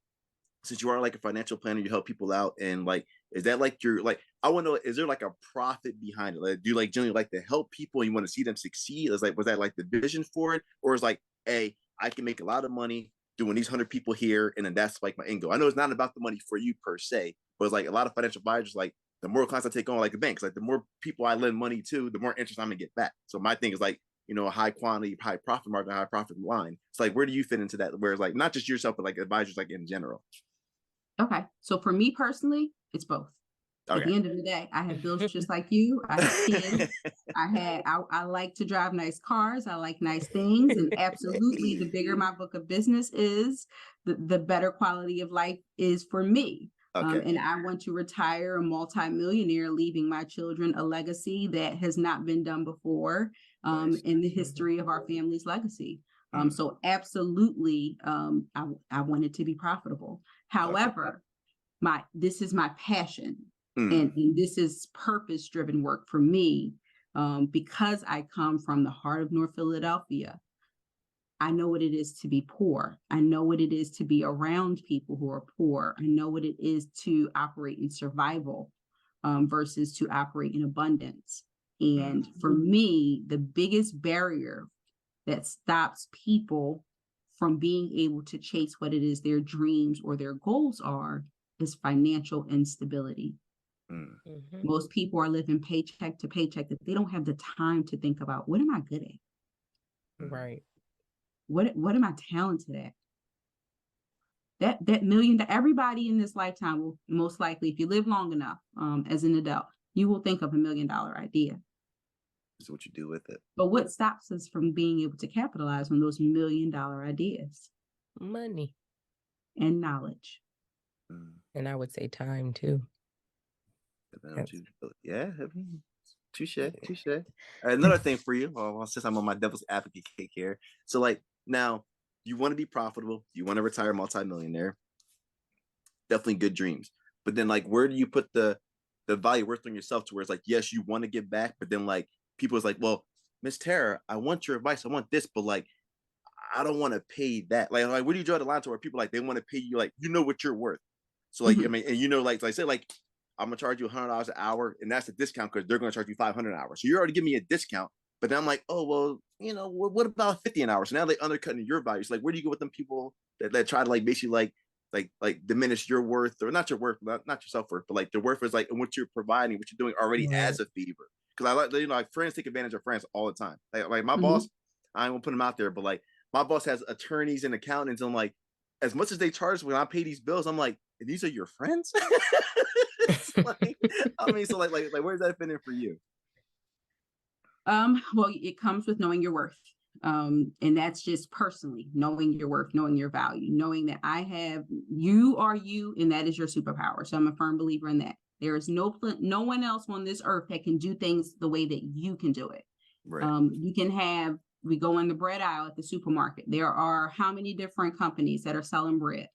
since you are like a financial planner, you help people out, and like is that like your like I want to know, is there like a profit behind it? Like, do you like generally like to help people and you want to see them succeed? Is like was that like the vision for it, or is like, hey, I can make a lot of money doing these 100 people here, and then that's like my end goal? I know it's not about the money for you per se, but it's like a lot of financial advisors, like the more clients I take on, like the banks, like the more people I lend money to, the more interest I'm gonna get back. So my thing is like, a high quantity, high profit margin, high profit line. It's like, where do you fit into that? Where it's like not just yourself, but like advisors, like in general. Okay. So for me personally, it's both. At Okay. the end of the day, I have bills just like you. I have kids. I like to drive nice cars. I like nice things. And absolutely, the bigger my book of business is, the better quality of life is for me. Okay. And I want to retire a multimillionaire, leaving my children a legacy that has not been done before Nice. in the history of our family's legacy. Mm. So absolutely, I want it to be profitable. However, this is my passion. And this is purpose-driven work for me, because I come from the heart of North Philadelphia. I know what it is to be poor. I know what it is to be around people who are poor. I know what it is to operate in survival versus to operate in abundance. And for me, the biggest barrier that stops people from being able to chase what it is their dreams or their goals are is financial instability. Mhm. Most people are living paycheck to paycheck, that they don't have the time to think about, what am I good at? Right. What am I talented at? That million, everybody in this lifetime will most likely, if you live long enough, as an adult, you will think of $1 million idea. Is what you do with it. But what stops us from being able to capitalize on those $1 million ideas? Money. And knowledge. And I would say time too. Yeah, I mean, touche. Another thing for you, since I'm on my devil's advocate cake here. So like now you want to be profitable, you want to retire multimillionaire. Definitely good dreams. But then like where do you put the value worth on yourself to where it's like, yes, you want to give back, but then like people is like, well, Miss Tara, I want your advice, I want this, but like I don't want to pay that. Like where do you draw the line to where people like they want to pay you, like what you're worth? So like I mean, and like I said, like I'm gonna charge you $100 an hour, and that's a discount because they're gonna charge you $500 an hour. So you're already giving me a discount, but then I'm like, oh well, what about 50 an hour? So now they undercutting your values. Like, where do you go with them people that try to like basically like diminish your worth, or not your worth, not your self worth, but like the worth is like and what you're providing, what you're doing already as a favor. Because I like friends take advantage of friends all the time. Like my boss, I won't put him out there, but like my boss has attorneys and accountants, and like as much as they charge when I pay these bills, I'm like, these are your friends. It's like, I mean, so like, where's that fit in for you? Well, it comes with knowing your worth. And that's just personally knowing your worth, knowing your value, knowing that you are you, and that is your superpower. So I'm a firm believer in that. There is no one else on this earth that can do things the way that you can do it. Right. We go in the bread aisle at the supermarket. There are how many different companies that are selling bread,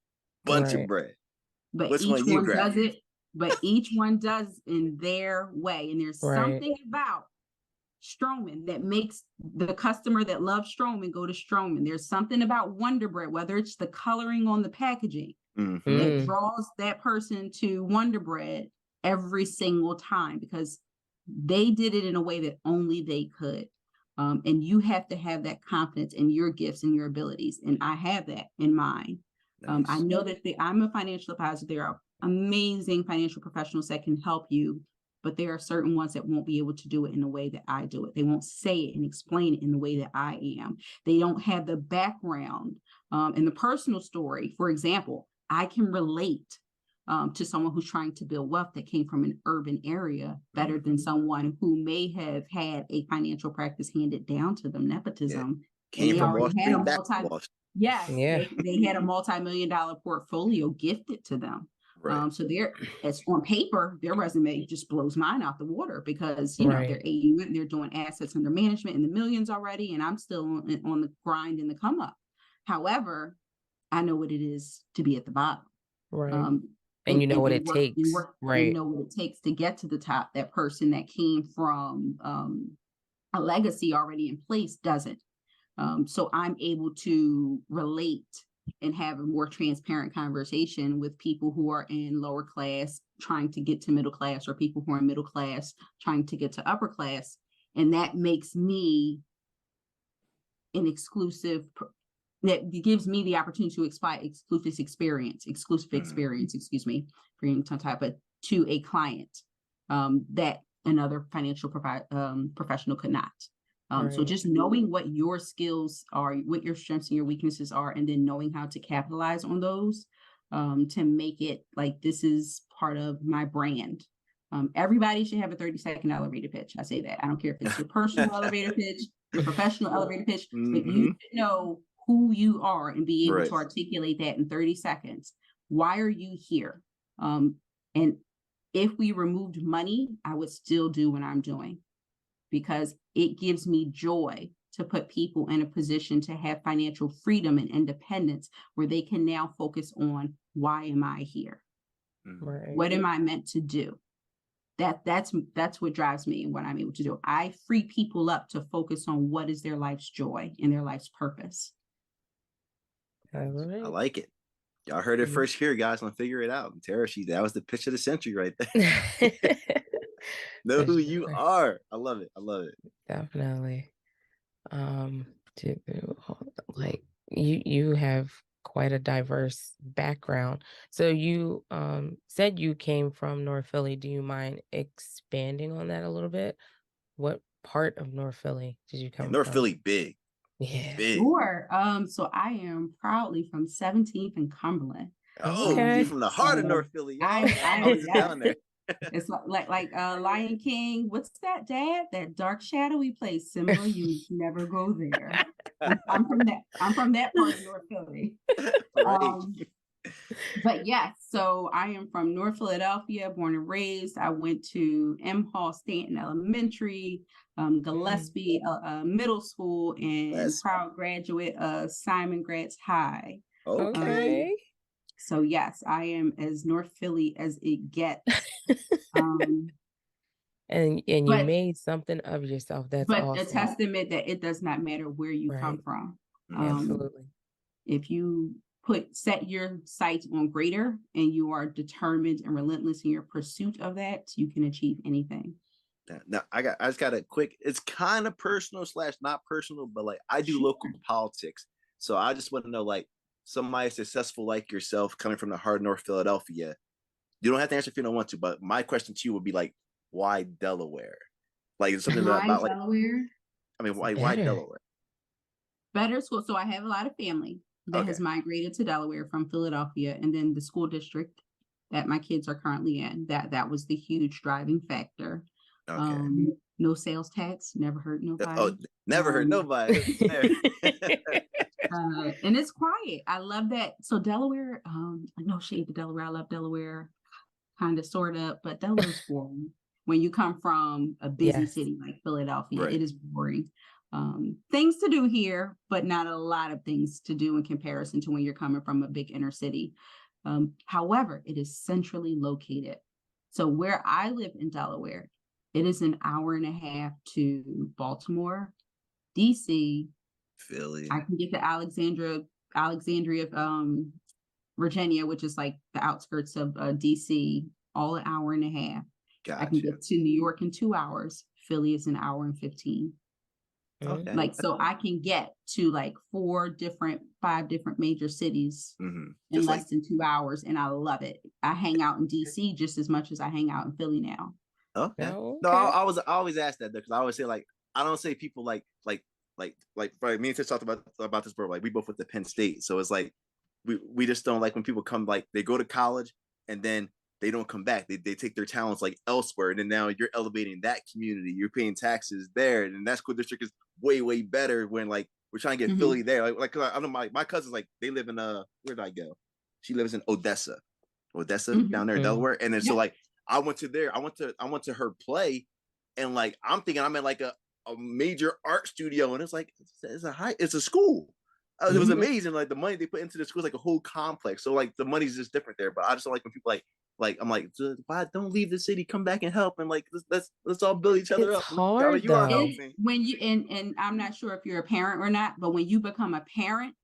Bunch of Right. bread. but Which each one you one grab? does it, but each one does in their way. And there's Right. something about Stroman that makes the customer that loves Stroman go to Stroman. There's something about Wonder Bread, whether it's the coloring on the packaging, Mm-hmm. that Mm. draws that person to Wonder Bread every single time, because they did it in a way that only they could. And you have to have that confidence in your gifts and your abilities. And I have that in mine. I Nice. know that I'm a financial advisor. There are amazing financial professionals that can help you, but there are certain ones that won't be able to do it in the way that I do it. They won't say it and explain it in the way that I am. They don't have the background and the personal story. For example, I can relate to someone who's trying to build wealth that came from an urban area better than someone who may have had a financial practice handed down to them, Yeah. nepotism, and Came they from Wall already had a Street back to Wall Street. yes, Yeah. they had a multi-million-dollar portfolio gifted to them. Right. So it's on paper, their resume just blows mine out the water, because Right. they're doing assets under management in the millions already, and I'm still on the grind and the come up. However, I know what it is to be at the bottom. Right. And you know what it takes. And Right. know what it takes to get to the top. That person that came from a legacy already in place doesn't. So I'm able to relate and have a more transparent conversation with people who are in lower class trying to get to middle class, or people who are in middle class trying to get to upper class. And that makes me an exclusive, that gives me the opportunity to exclusive experience, excuse me, for being tongue tied, but to a client that another financial professional could not. So Right. just knowing what your skills are, what your strengths and your weaknesses are, and then knowing how to capitalize on those to make it like, this is part of my brand. Everybody should have a 30-second elevator pitch. I say that. I don't care if it's your personal elevator pitch, your professional elevator pitch, but you should know who you are and be able Right. to articulate that in 30 seconds. Why are you here? And if we removed money, I would still do what I'm doing, because it gives me joy to put people in a position to have financial freedom and independence, where they can now focus on, why am I here? Right. What am I meant to do? That's what drives me and what I'm able to do. I free people up to focus on what is their life's joy and their life's purpose. I Right. like it. Y'all heard it Mhm. first here, guys. On Figure It Out. And Tara, that was the pitch of the century right there. Know For who you sure. are. I love it. I love it. Definitely. Like you have quite a diverse background. So you said you came from North Philly. Do you mind expanding on that a little bit? What part of North Philly did you And come North from? Philly, big. Yeah. Big. Sure. So I am proudly from 17th and Cumberland. Oh, Okay. you from the heart of North Philly, y'all. I was just down there. It's like Lion King. What's that, Dad? That dark shadowy place, Simba. You never go there. I'm from that part of North Philly. Right. But yes, so I am from North Philadelphia, born and raised. I went to M. Hall Stanton Elementary, Gillespie Middle School, and proud graduate of Simon Gratz High. Okay. So yes, I am as North Philly as it gets. And you made something of yourself. That's but awesome. a testament that it does not matter where you come Right. from. Absolutely. If you set your sights on greater, and you are determined and relentless in your pursuit of that, you can achieve anything. Now I just got a quick, it's kind of personal / not personal, but like I do local politics. So I just want to know, like, somebody successful like yourself coming from the heart of North Philadelphia. You don't have to answer if you don't want to, but my question to you would be like, why Delaware? Like something about like Delaware? I mean, why Delaware? Better school. So I have a lot of family that has migrated to Delaware from Philadelphia, and then the school district that my kids are currently in. That was the huge driving factor. Okay. No sales tax, never hurt Oh, nobody. never heard nobody. And it's quiet. I love that. So Delaware, no shade to Delaware. I love Delaware, kind of, sort of, but Delaware's boring. When you come from a busy Yes. city like Philadelphia, Right. it is boring. Things to do here, but not a lot of things to do in comparison to when you're coming from a big inner city. However, it is centrally located. So where I live in Delaware, it is an hour and a half to Baltimore, DC. Philly. I can get to Alexandria, Virginia, which is like the outskirts of DC, all an hour and a half. I can Gotcha. get to New York in 2 hours. Philly is an hour and 15. Okay. Like, so I can get to like 5 different major cities in Just less like than 2 hours, and I love it. I hang out in DC just as much as I hang out in Philly now. okay. Oh, No, okay. I always ask that because I always say like I don't say people like right, me and Tish talked about this, bro. Like we both went to Penn State, so it's like we just don't like when people come, like they go to college and then they don't come back. They take their talents like elsewhere, and then now you're elevating that community. You're paying taxes there, and that school district is way better when like we're trying to get Philly there. Like I know my cousins, like they live in where did I go? She lives in Odessa down there in Delaware, and then so like I went to her play, and like I'm thinking I'm in like a major art studio, and it's like it's a school. It was amazing. Like the money they put into the school is like a whole complex. So like the money's just different there. But I just don't like when people like I'm like, why don't leave the city, come back and help, and like let's all build each other It's up. hard You are though. helping. When you and I'm not sure if you're a parent or not, but when you become a parent,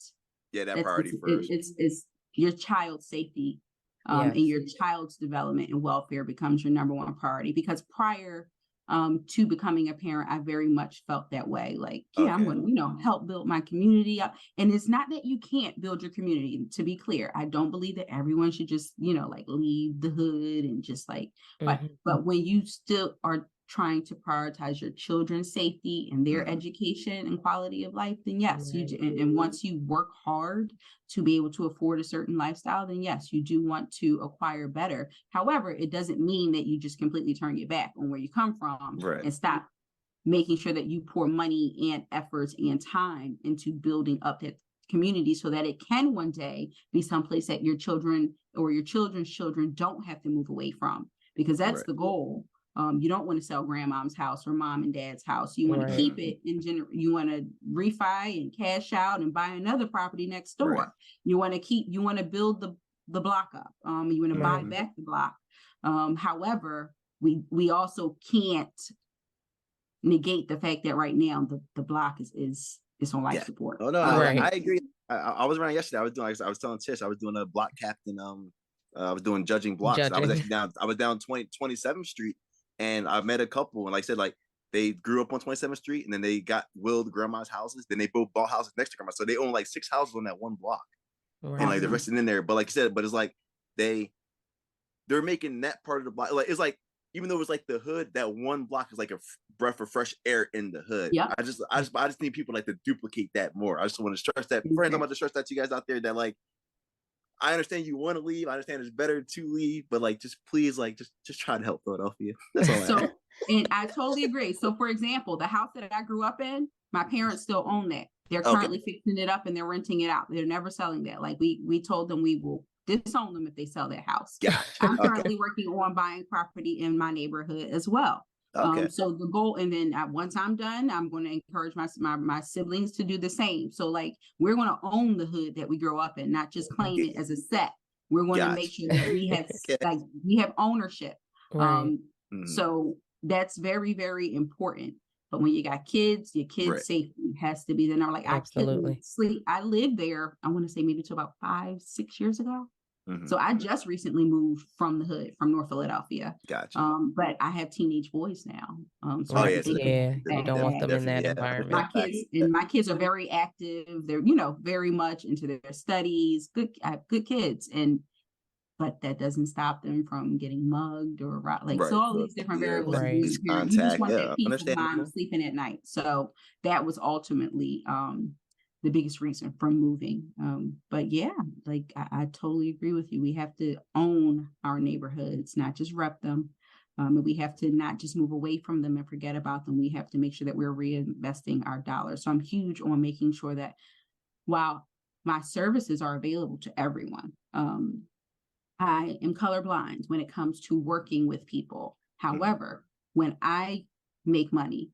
Yeah, that it's priority first. it's your child's safety and Yes. your child's development and welfare becomes your number one priority. Because prior to becoming a parent, I very much felt that way. Like, yeah, I'm Okay. going to, help build my community up. And it's not that you can't build your community. To be clear, I don't believe that everyone should just, like leave the hood and just like, but when you still are trying to prioritize your children's safety and their education and quality of life, then yes, you do. And once you work hard to be able to afford a certain lifestyle, then yes, you do want to acquire better. However, it doesn't mean that you just completely turn your back on where you come from and stop making sure that you pour money and efforts and time into building up that community so that it can one day be someplace that your children or your children's children don't have to move away from, because that's the goal. You don't want to sell grandmom's house or mom and dad's house. You want to keep it you want to refi and cash out and buy another property next door. You want to build the block up. You want to buy back the block. However, we also can't negate the fact that right now the block is on life support. Oh no, I agree. I was around yesterday. I was telling Tish I was doing a block captain. I was doing judging blocks. I was actually down. I was down 27th Street, and I met a couple. And like I said, like they grew up on 27th Street, and then they got willed grandma's houses. Then they both bought houses next to grandma, so they own like 6 houses on that one block, and like the rest in there. But like I said, but it's like they're making that part of the block. Like it's like even though it's like the hood, that one block is like a breath of fresh air in the hood. I just need people like to duplicate that more. I just want to stress that. Friends, I'm about to stress that to you guys out there that like. I understand you want to leave. I understand it's better to leave, but like, just please, like, just try to help Philadelphia. That's all. And I totally agree. So, for example, the house that I grew up in, my parents still own that. They're currently fixing it up and they're renting it out. They're never selling that. Like we told them we will disown them if they sell their house. I'm currently working on buying property in my neighborhood as well. So the goal, and then once I'm done, I'm going to encourage my siblings to do the same. So like we're going to own the hood that we grow up in, not just claim it as a set. We're going to make sure that we have we have ownership. So that's very, very important. But when you got kids, your kids' safety has to be there. Like I couldn't sleep. I lived there, I want to say maybe to about 5-6 years ago. So I just recently moved from the hood, from North Philadelphia. But I have teenage boys now. So you don't want them in that environment. My kids are very active. They're, very much into their studies. I have good kids, but that doesn't stop them from getting mugged or so all these different variables. You just want that peace of mind sleeping at night. So that was ultimately the biggest reason from moving. But yeah, like I totally agree with you. We have to own our neighborhoods, not just rep them. And we have to not just move away from them and forget about them. We have to make sure that we're reinvesting our dollars. So I'm huge on making sure that while my services are available to everyone, I am colorblind when it comes to working with people. However, when I make money,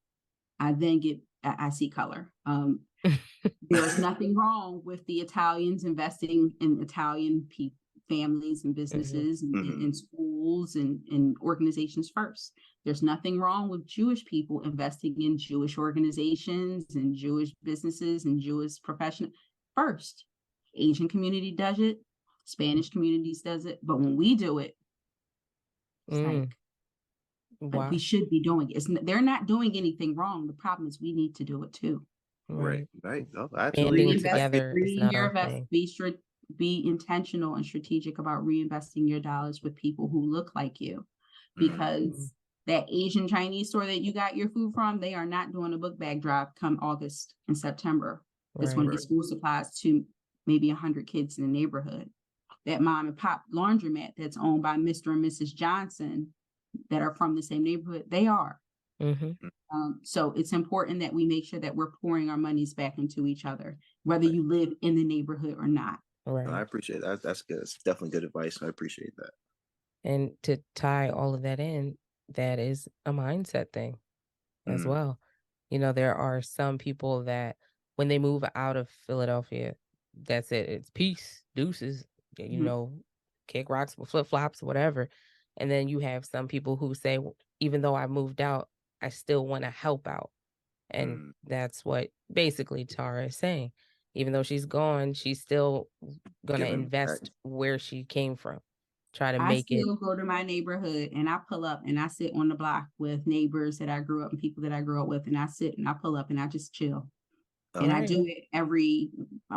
I see color. There is nothing wrong with the Italians investing in Italian families and businesses and schools and organizations first. There's nothing wrong with Jewish people investing in Jewish organizations and Jewish businesses and Jewish professionals first. Asian community does it. Spanish communities does it. But when we do it, it's like we Wow. should be doing it. They're not doing anything wrong. The problem is we need to do it too. Right. Right. No, absolutely. Banding I get together is not our thing. Be intentional and strategic about reinvesting your dollars with people who look like you, because that Asian Chinese store that you got your food from, they are not doing a book bag drive come August and September. It's going to get school supplies to maybe 100 kids in the neighborhood. That mom and pop laundromat that's owned by Mr. and Mrs. Johnson that are from the same neighborhood, they are. So it's important that we make sure that we're pouring our monies back into each other, whether you live in the neighborhood or not. No, I Right. appreciate that. That's good. It's definitely good advice. I appreciate that. And to tie all of that in, that is a mindset thing as well. You know, there are some people that when they move out of Philadelphia, that's it. It's peace, deuces, you know, kick rocks with flip flops, whatever. And then you have some people who say, even though I moved out, I still want to help out. And that's what basically Tara is saying. Even though she's gone, she's still going to Giving back. invest where she came from. Try to I make it. still go to my neighborhood and I pull up and I sit on the block with neighbors that I grew up and people that I grew up with, and I sit and I pull up and I just chill. And I do it I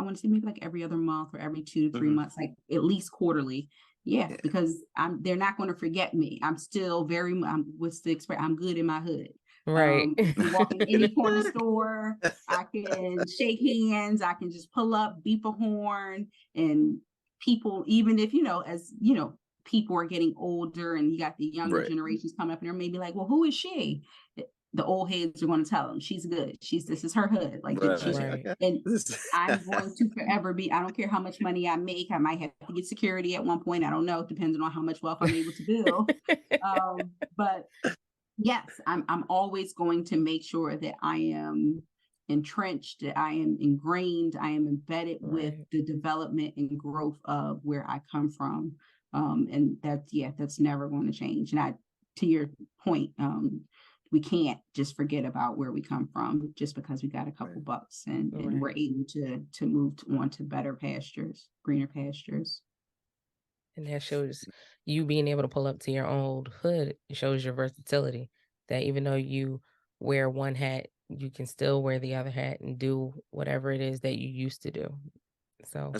want to say maybe like every other month or every 2 to 3 months, like at least quarterly. Yeah, because they're not going to forget me. I'm still what's the expression? I'm good in my hood. Right. I can walk in any corner store. I can shake hands. I can just pull up, beep a horn, and people, even if, as people are getting older and you got the younger generations coming up and they're maybe like, well, who is she? The old heads are going to tell them she's good. This is her hood. Like she's, and I'm going to forever be, I don't care how much money I make. I might have to get security at one point. I don't know, depending on how much wealth I'm able to build. But yes, I'm always going to make sure that I am entrenched, that I am ingrained, I am embedded with the development and growth of where I come from. And that's never going to change. And to your point, we can't just forget about where we come from just because we got a couple bucks and we're able to move on to better pastures, greener pastures. And that shows you being able to pull up to your old hood. It shows your versatility, that even though you wear one hat, you can still wear the other hat and do whatever it is that you used to do. So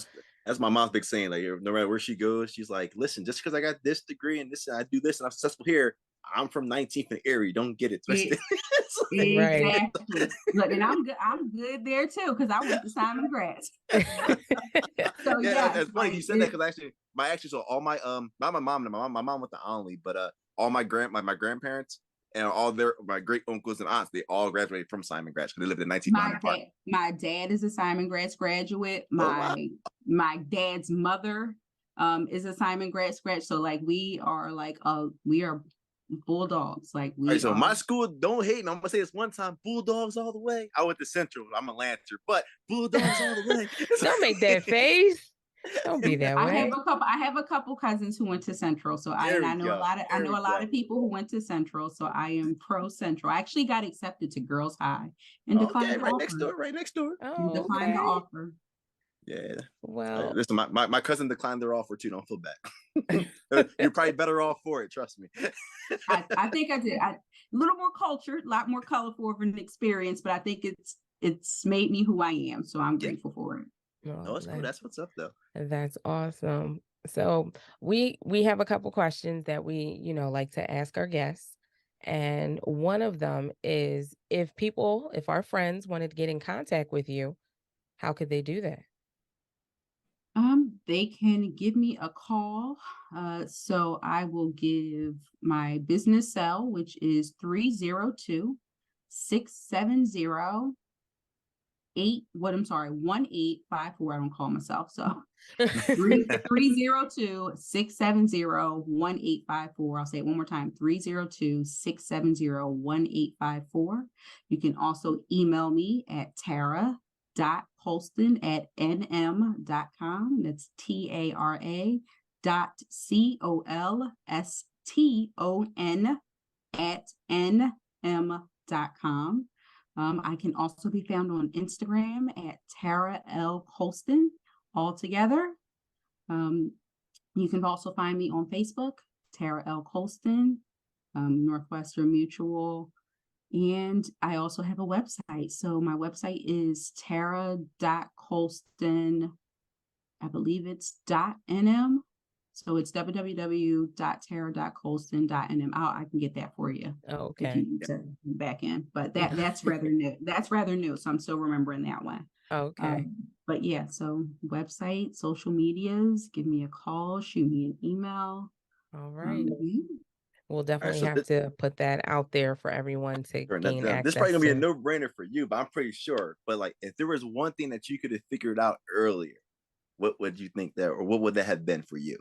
that's my mom's big saying. Like, no matter where she goes, she's like, listen, just because I got this degree and this and I do this and I'm successful here, I'm from 19th and Erie. Don't get it twisted. Exactly. Look, and I'm good there too, because I went to Simon Gratz. So it's funny you said that, because actually so all my not my mom, my mom went to Only, but all my grandparents and all my great uncles and aunts, they all graduated from Simon Gratz because they lived in 1995. My dad is a Simon Gratz graduate. My dad's mother is a Simon Gratz grad. So like we are bulldogs. Like so my school, don't hate, and I'm gonna say this one time, Bulldogs all the way. I went to Central. I'm a Lancer, but Bulldogs all the way. Don't make that face. Don't be that way. I have a couple cousins who went to Central, so I know a lot of people who went to Central, so I am pro Central. I actually got accepted to Girls High and declined the offer. Right next door. Oh, declined the offer. Yeah. Well, listen, my cousin declined their offer too. Don't feel bad. You're probably better off for it. Trust me. I think I did. A little more cultured, a lot more colorful of an experience, but I think it's made me who I am. So I'm grateful for it. Oh, that's cool. That's what's up, though. That's awesome. So we have a couple questions that we, like to ask our guests. And one of them is, if our friends wanted to get in contact with you, How could they do that? They can give me a call. So I will give my business cell, which is 302-670 1854. I don't call myself. So 302-670-1854. I'll say it one more time, 302-670-1854. You can also email me at tara.colston@nm.com. That's tara.colston@nm.com. I can also be found on Instagram at Tara L. Colston, all together. You can also find me on Facebook, Tara L. Colston, Northwestern Mutual, and I also have a website. So my website is tara.colston, I believe it's .nm. So it's www.tara.colston.nm. I can get that for you if you Okay. need to back in. But that's rather new. That's rather new. So I'm still remembering that one. Okay. But yeah, so website, social medias, give me a call, shoot me an email. All right. Yeah. We'll All right, definitely so have to put that out there for everyone to sure, gain this is probably access gonna be a to. no-brainer for you, but I'm pretty sure. But like, if there was one thing that you could have figured out earlier, what would you think that, or what would that have been for you?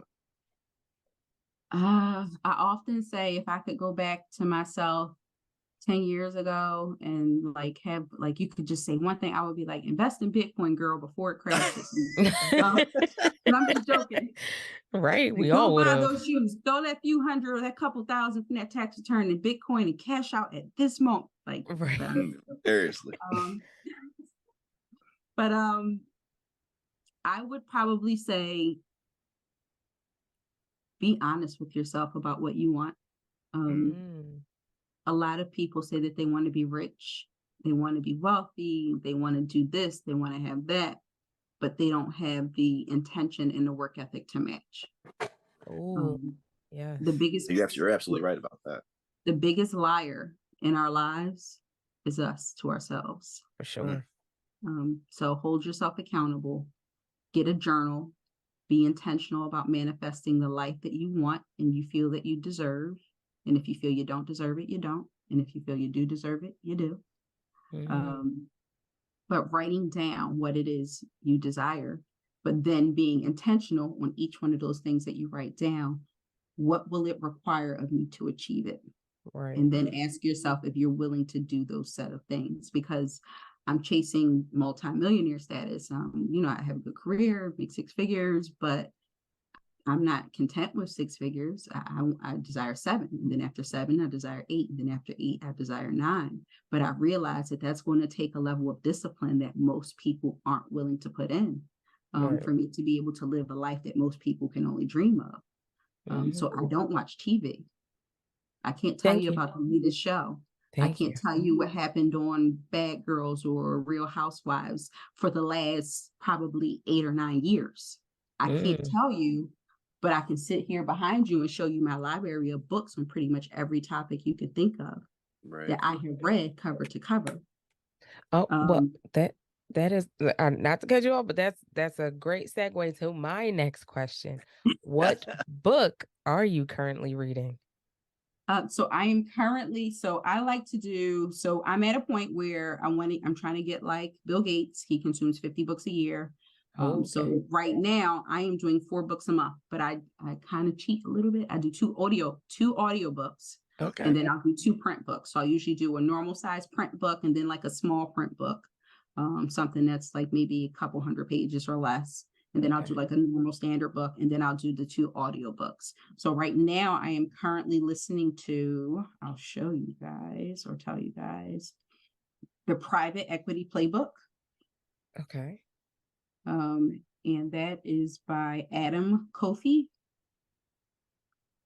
I often say if I could go back to myself 10 years ago and like have like you could just say one thing, I would be like, invest in Bitcoin, girl, before it crashes. And I'm just joking. Right. Like, We go all would buy have. those shoes, throw that few hundred or that couple thousand from that tax return in Bitcoin and cash out at this moment. Like, Right. Seriously. um, but I would probably say be honest with yourself about what you want. Mm, A lot of people say that they want to be rich, they want to be wealthy, they want to do this, they want to have that, but they don't have the intention and the work ethic to match. oh, Um, yes, the biggest You're absolutely right about that. the biggest liar in our lives is us to ourselves. for sure. So hold yourself accountable, get a journal, be intentional about manifesting the life that you want and you feel that you deserve. And if you feel you don't deserve it, you don't. And if you feel you do deserve it, you do. Mm, But writing down what it is you desire, but then being intentional on each one of those things that you write down. What will it require of me to achieve it? right. And then ask yourself if you're willing to do those set of things, because I'm chasing multimillionaire status. I have a good career, make six figures, but I'm not content with six figures. I desire seven. And then after seven, I desire eight. And then after eight, I desire nine. But I realize that that's going to take a level of discipline that most people aren't willing to put in, Right. for me to be able to live a life that most people can only dream of. Hmm. So I don't watch TV. I can't tell Thank you you. about the latest show. I Thank can't you. tell you what happened on Bad Girls or Real Housewives for the last probably 8 or 9 years. I can't Mm, tell you, but I can sit here behind you and show you my library of books on pretty much every topic you could think of Right. that I have read cover to cover. oh, well, Um, that is not to cut you off, but that's a great segue to my next question. What book are you currently reading? So I am currently, so I like to do, so I'm at a point where I'm trying to get like Bill Gates. He consumes 50 books a year. Okay. So right now I am doing 4 books a month, but I kind of cheat a little bit. I do two audio books, and Okay. then I'll do 2 print books. So I usually do a normal size print book and then like a small print book, something that's like maybe a couple hundred pages or less. And then I'll Okay. do like a normal standard book, and then I'll do the 2 audiobooks. So right now I am currently listening to, I'll show you guys or tell you guys, the Private Equity Playbook. Okay. And that is by Adam Kofi.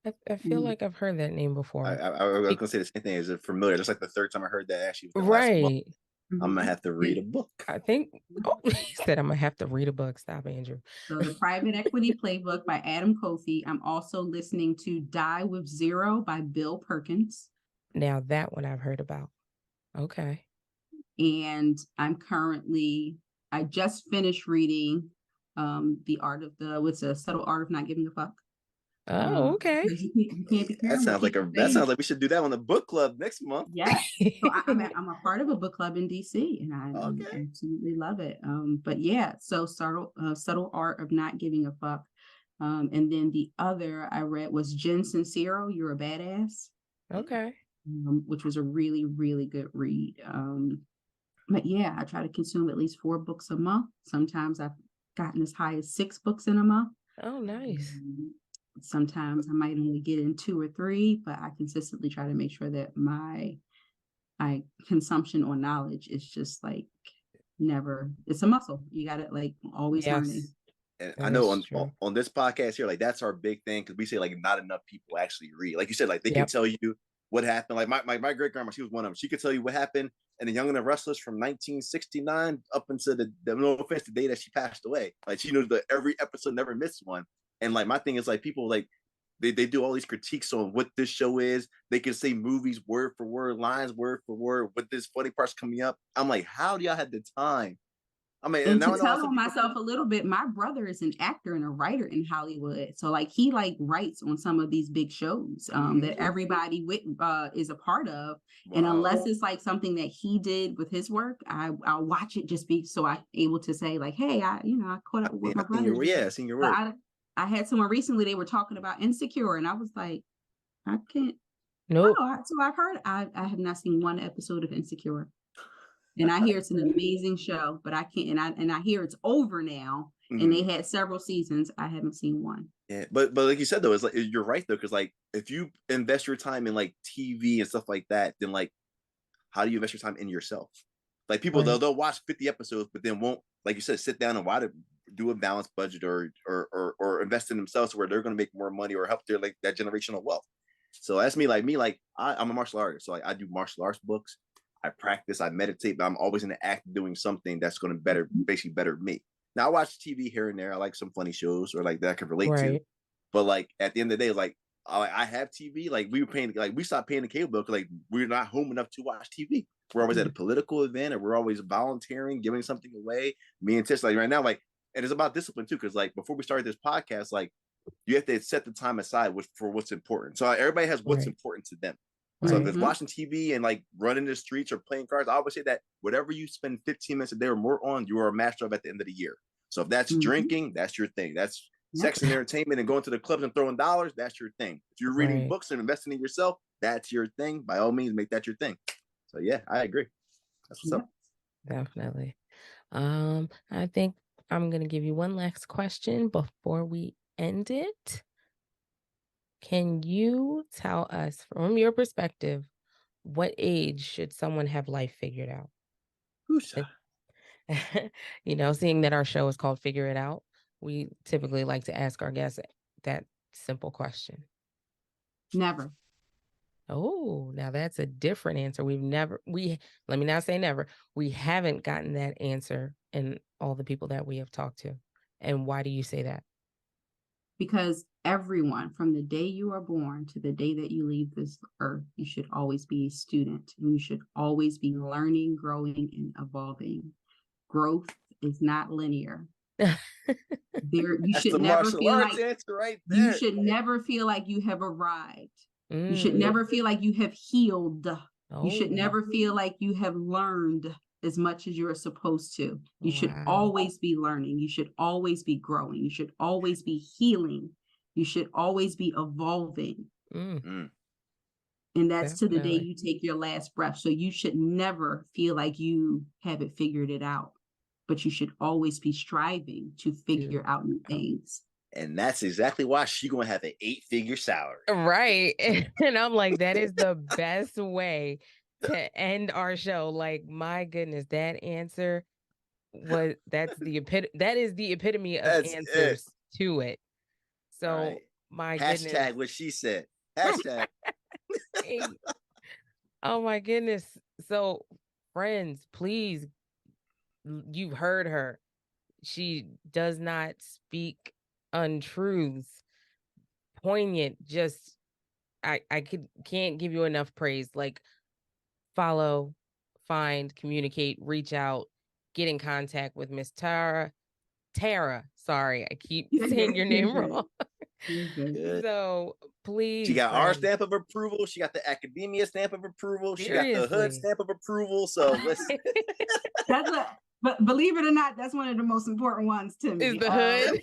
I feel Mm, like I've heard that name before. I was Be- gonna say the same thing. Is it familiar? That's like the third time I heard that actually within the last month. right. I'm gonna mhm. have to read a book. I think he said I'm gonna have to read a book. Stop, Andrew. So the Private Equity Playbook by Adam Kofi. I'm also listening to Die with Zero by Bill Perkins. Now that one I've heard about. Okay. And I'm currently I just finished reading the art of the what's a subtle art of not giving a fuck. Oh, okay. Because you can't be That caring what sounds like people that think. sounds like we should do that on the book club next month. Yes. So I'm a part of a book club in DC, and I Okay. absolutely love it. But yeah, so subtle art of not giving a fuck. And then the other I read was Jen Sincero, You're a Badass, Okay. which was a really, really good read. But yeah, I try to consume at least 4 books a month. Sometimes I've gotten as high as 6 books in a month. Oh, nice. Sometimes I might only get in 2 or 3, but I consistently try to make sure that my consumption or knowledge is just like never. It's a muscle. You got to like always learning. Yes, And I that know is true. on this podcast here, like that's our big thing because we say like not enough people actually read. Like you said, like they can Yep. tell you what happened. Like my great grandma, she was one of them. She could tell you what happened in the Young and the Restless from 1969 up until the no offense, the day that she passed away. Like she knew the every episode, never missed one. And like my thing is like people like they do all these critiques on what this show is. They can say movies word for word, lines word for word, what this funny part's coming up. I'm like, how do y'all have the time? I mean, and And now to I know how tell some on people. myself a little bit, my brother is an actor and a writer in Hollywood. So like he like writes on some of these big shows that everybody is a part of. And Wow. unless it's like something that he did with his work, I'll watch it just be so I'm able to say like, hey, I caught up with what my I seen brother your did. I seen your But work. I had someone recently, they were talking about Insecure, and I was like, I can't. Nope. So I've heard. I have not seen one episode of Insecure. And I hear it's an amazing show, but I can't. And I hear it's over now, and they had several seasons. I haven't seen one. Yeah, but like you said though, it's like you're right though, because like if you invest your time in like TV and stuff like that, then like how do you invest your time in yourself? Like people Right. they'll watch 50 episodes, but then won't, like you said, sit down and why to do a balanced budget or invest in themselves where they're going to make more money or help their like that generational wealth. So that's me. Like I'm a martial artist, so like I do martial arts books. I practice, I meditate, but I'm always in the act of doing something that's going to basically better me. Now I watch TV here and there. I like some funny shows or like that I can relate to. Right. But like at the end of the day, like I have TV. Like we were paying, like we stopped paying the cable bill because like we're not home enough to watch TV. We're always at a political event, or we're always volunteering, giving something away. Me and Tish, like right now, like, and it's about discipline too. Because like before we started this podcast, like you have to set the time aside for what's important. So everybody has what's Right. important to them. So if Right. it's watching TV and like running the streets or playing cards, I always say that whatever you spend 15 minutes a day or more on, you are a master of at the end of the year. So if that's drinking, that's your thing. That's sex and entertainment and going to the clubs and throwing dollars, that's your thing. If you're reading Right. books and investing in yourself, that's your thing. By all means, make that your thing. So yeah, I agree. That's what's up. Definitely. I think I'm gonna give you one last question before we end it. Can you tell us from your perspective, what age should someone have life figured out? Seeing that our show is called Figure It Out, we typically like to ask our guests that simple question. Never. Oh, now that's a different answer. Let me not say never. We haven't gotten that answer in all the people that we have talked to. And why do you say that? Because everyone, from the day you are born to the day that you leave this earth, you should always be a student, and you should always be learning, growing, and evolving. Growth is not linear. You That's should the never martial feel arts like answer right you there. should never feel like you have arrived. You should Mm. never feel like you have healed. You should Oh, never feel like you have learned as much as you're supposed to. You should wow. always be learning. You should always be growing. You should always be healing. You should always be evolving. Mm, And that's to the day definitely. you take your last breath. So you should never feel like you haven't figured it out, but you should always be striving to figure out new things. And that's exactly why she's gonna have an 8-figure salary. Right. And I'm like, that is the best way to end our show. Like, my goodness, that answer that is the epitome of That's it. answers to it. So Right. my Hashtag goodness. what she said. Hashtag. Oh my goodness. So friends, please, you've heard her. She does not speak untruths. Poignant, just I can't give you enough praise. Like, follow, find, communicate, reach out. get in contact with Miss Tara. Tara, sorry, I keep You're saying your good. You're name good. wrong. You're good. Good. So She please, got our friends, stamp of approval. She got the academia stamp of approval. She got the hood seriously. stamp of approval. So let's. That's but believe it or not, that's one of the most important ones to Is me. the hood?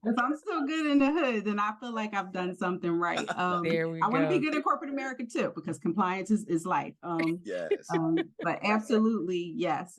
If I'm still good in the hood, then I feel like I've done something right. There we I want to be go. good in corporate America too, because compliance is life. Yes. But absolutely, yes.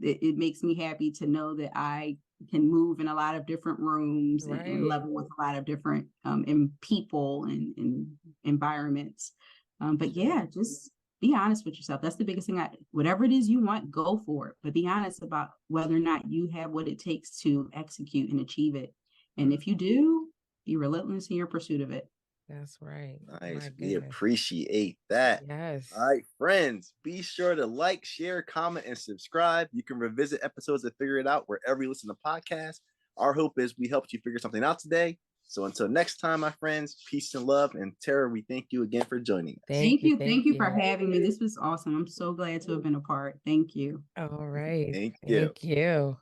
It makes me happy to know that I can move in a lot of different rooms and Right. level with a lot of different in people and environments. But yeah, just be honest with yourself. That's the biggest thing. Whatever it is you want, go for it. But be honest about whether or not you have what it takes to execute and achieve it. And if you do, be relentless in your pursuit of it. That's right. Nice. My We goodness. appreciate that. Yes. All right, friends, be sure to like, share, comment, and subscribe. You can revisit episodes and figure it out wherever you listen to podcasts. Our hope is we helped you figure something out today. So until next time, my friends, peace and love. And Tara, we thank you again for joining us. Thank you. Thank you for having me. This was awesome. I'm so glad to have been a part. Thank you. All right. Thank you. Thank you.